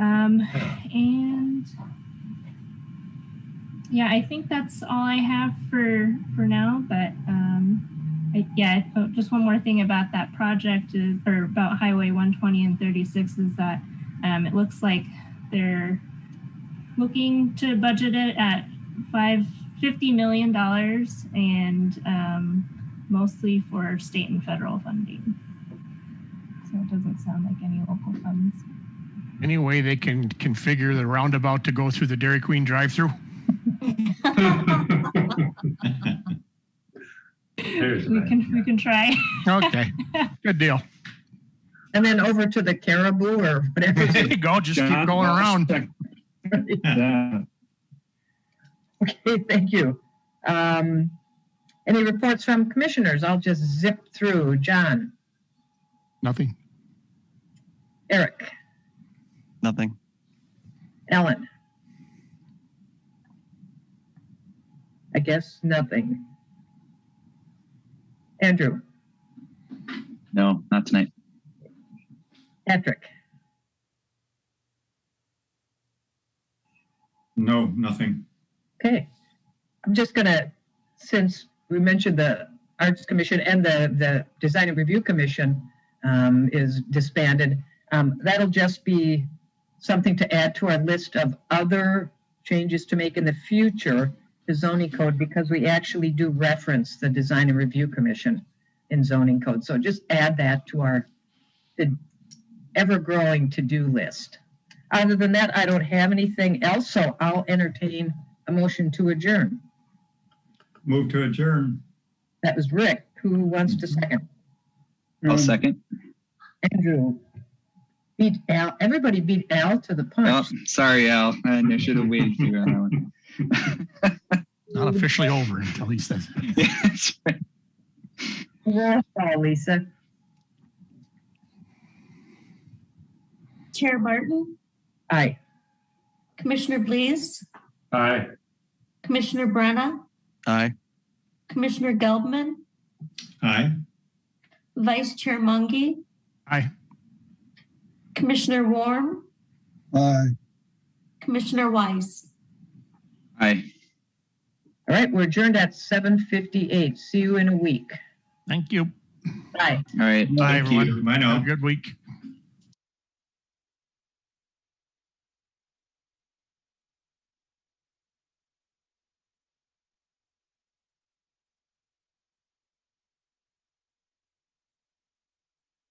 And yeah, I think that's all I have for now, but just one more thing about that project or about Highway 120 and 36 is that it looks like they're looking to budget it at $50 million and mostly for state and federal funding. So it doesn't sound like any local funds. Any way they can configure the roundabout to go through the Dairy Queen drive-through? We can try. Okay, good deal. And then over to the Caribou or whatever. There you go, just keep going around. Okay, thank you. Any reports from commissioners? I'll just zip through. John? Nothing. Eric? Nothing. Ellen? I guess nothing. Andrew? No, not tonight. Patrick? No, nothing. Okay. I'm just going to, since we mentioned the Arts Commission and the Design and Review Commission is disbanded, that'll just be something to add to our list of other changes to make in the future to zoning code, because we actually do reference the Design and Review Commission in zoning code. So just add that to our ever-growing to-do list. Other than that, I don't have anything else, so I'll entertain a motion to adjourn. Move to adjourn. That was Rick. Who wants to second? I'll second. Andrew. Beat Al. Everybody beat Al to the punch. Oh, sorry, Al. I should have waited for you on that one. Not officially over until he says it. Yeah, that's right. Roll call, Lisa. Chair Martin, Aye. Commissioner Blees, Aye. Commissioner Brenna, Aye. Commissioner Gelbman, Aye. Vice Chair Mungy, Aye. Commissioner Warm, Aye. Commissioner Weiss. Aye. All right, we're adjourned at 7:58. See you in a week. Thank you. Bye. All right. Bye, Thank you. everyone. Bye now. Have a good week.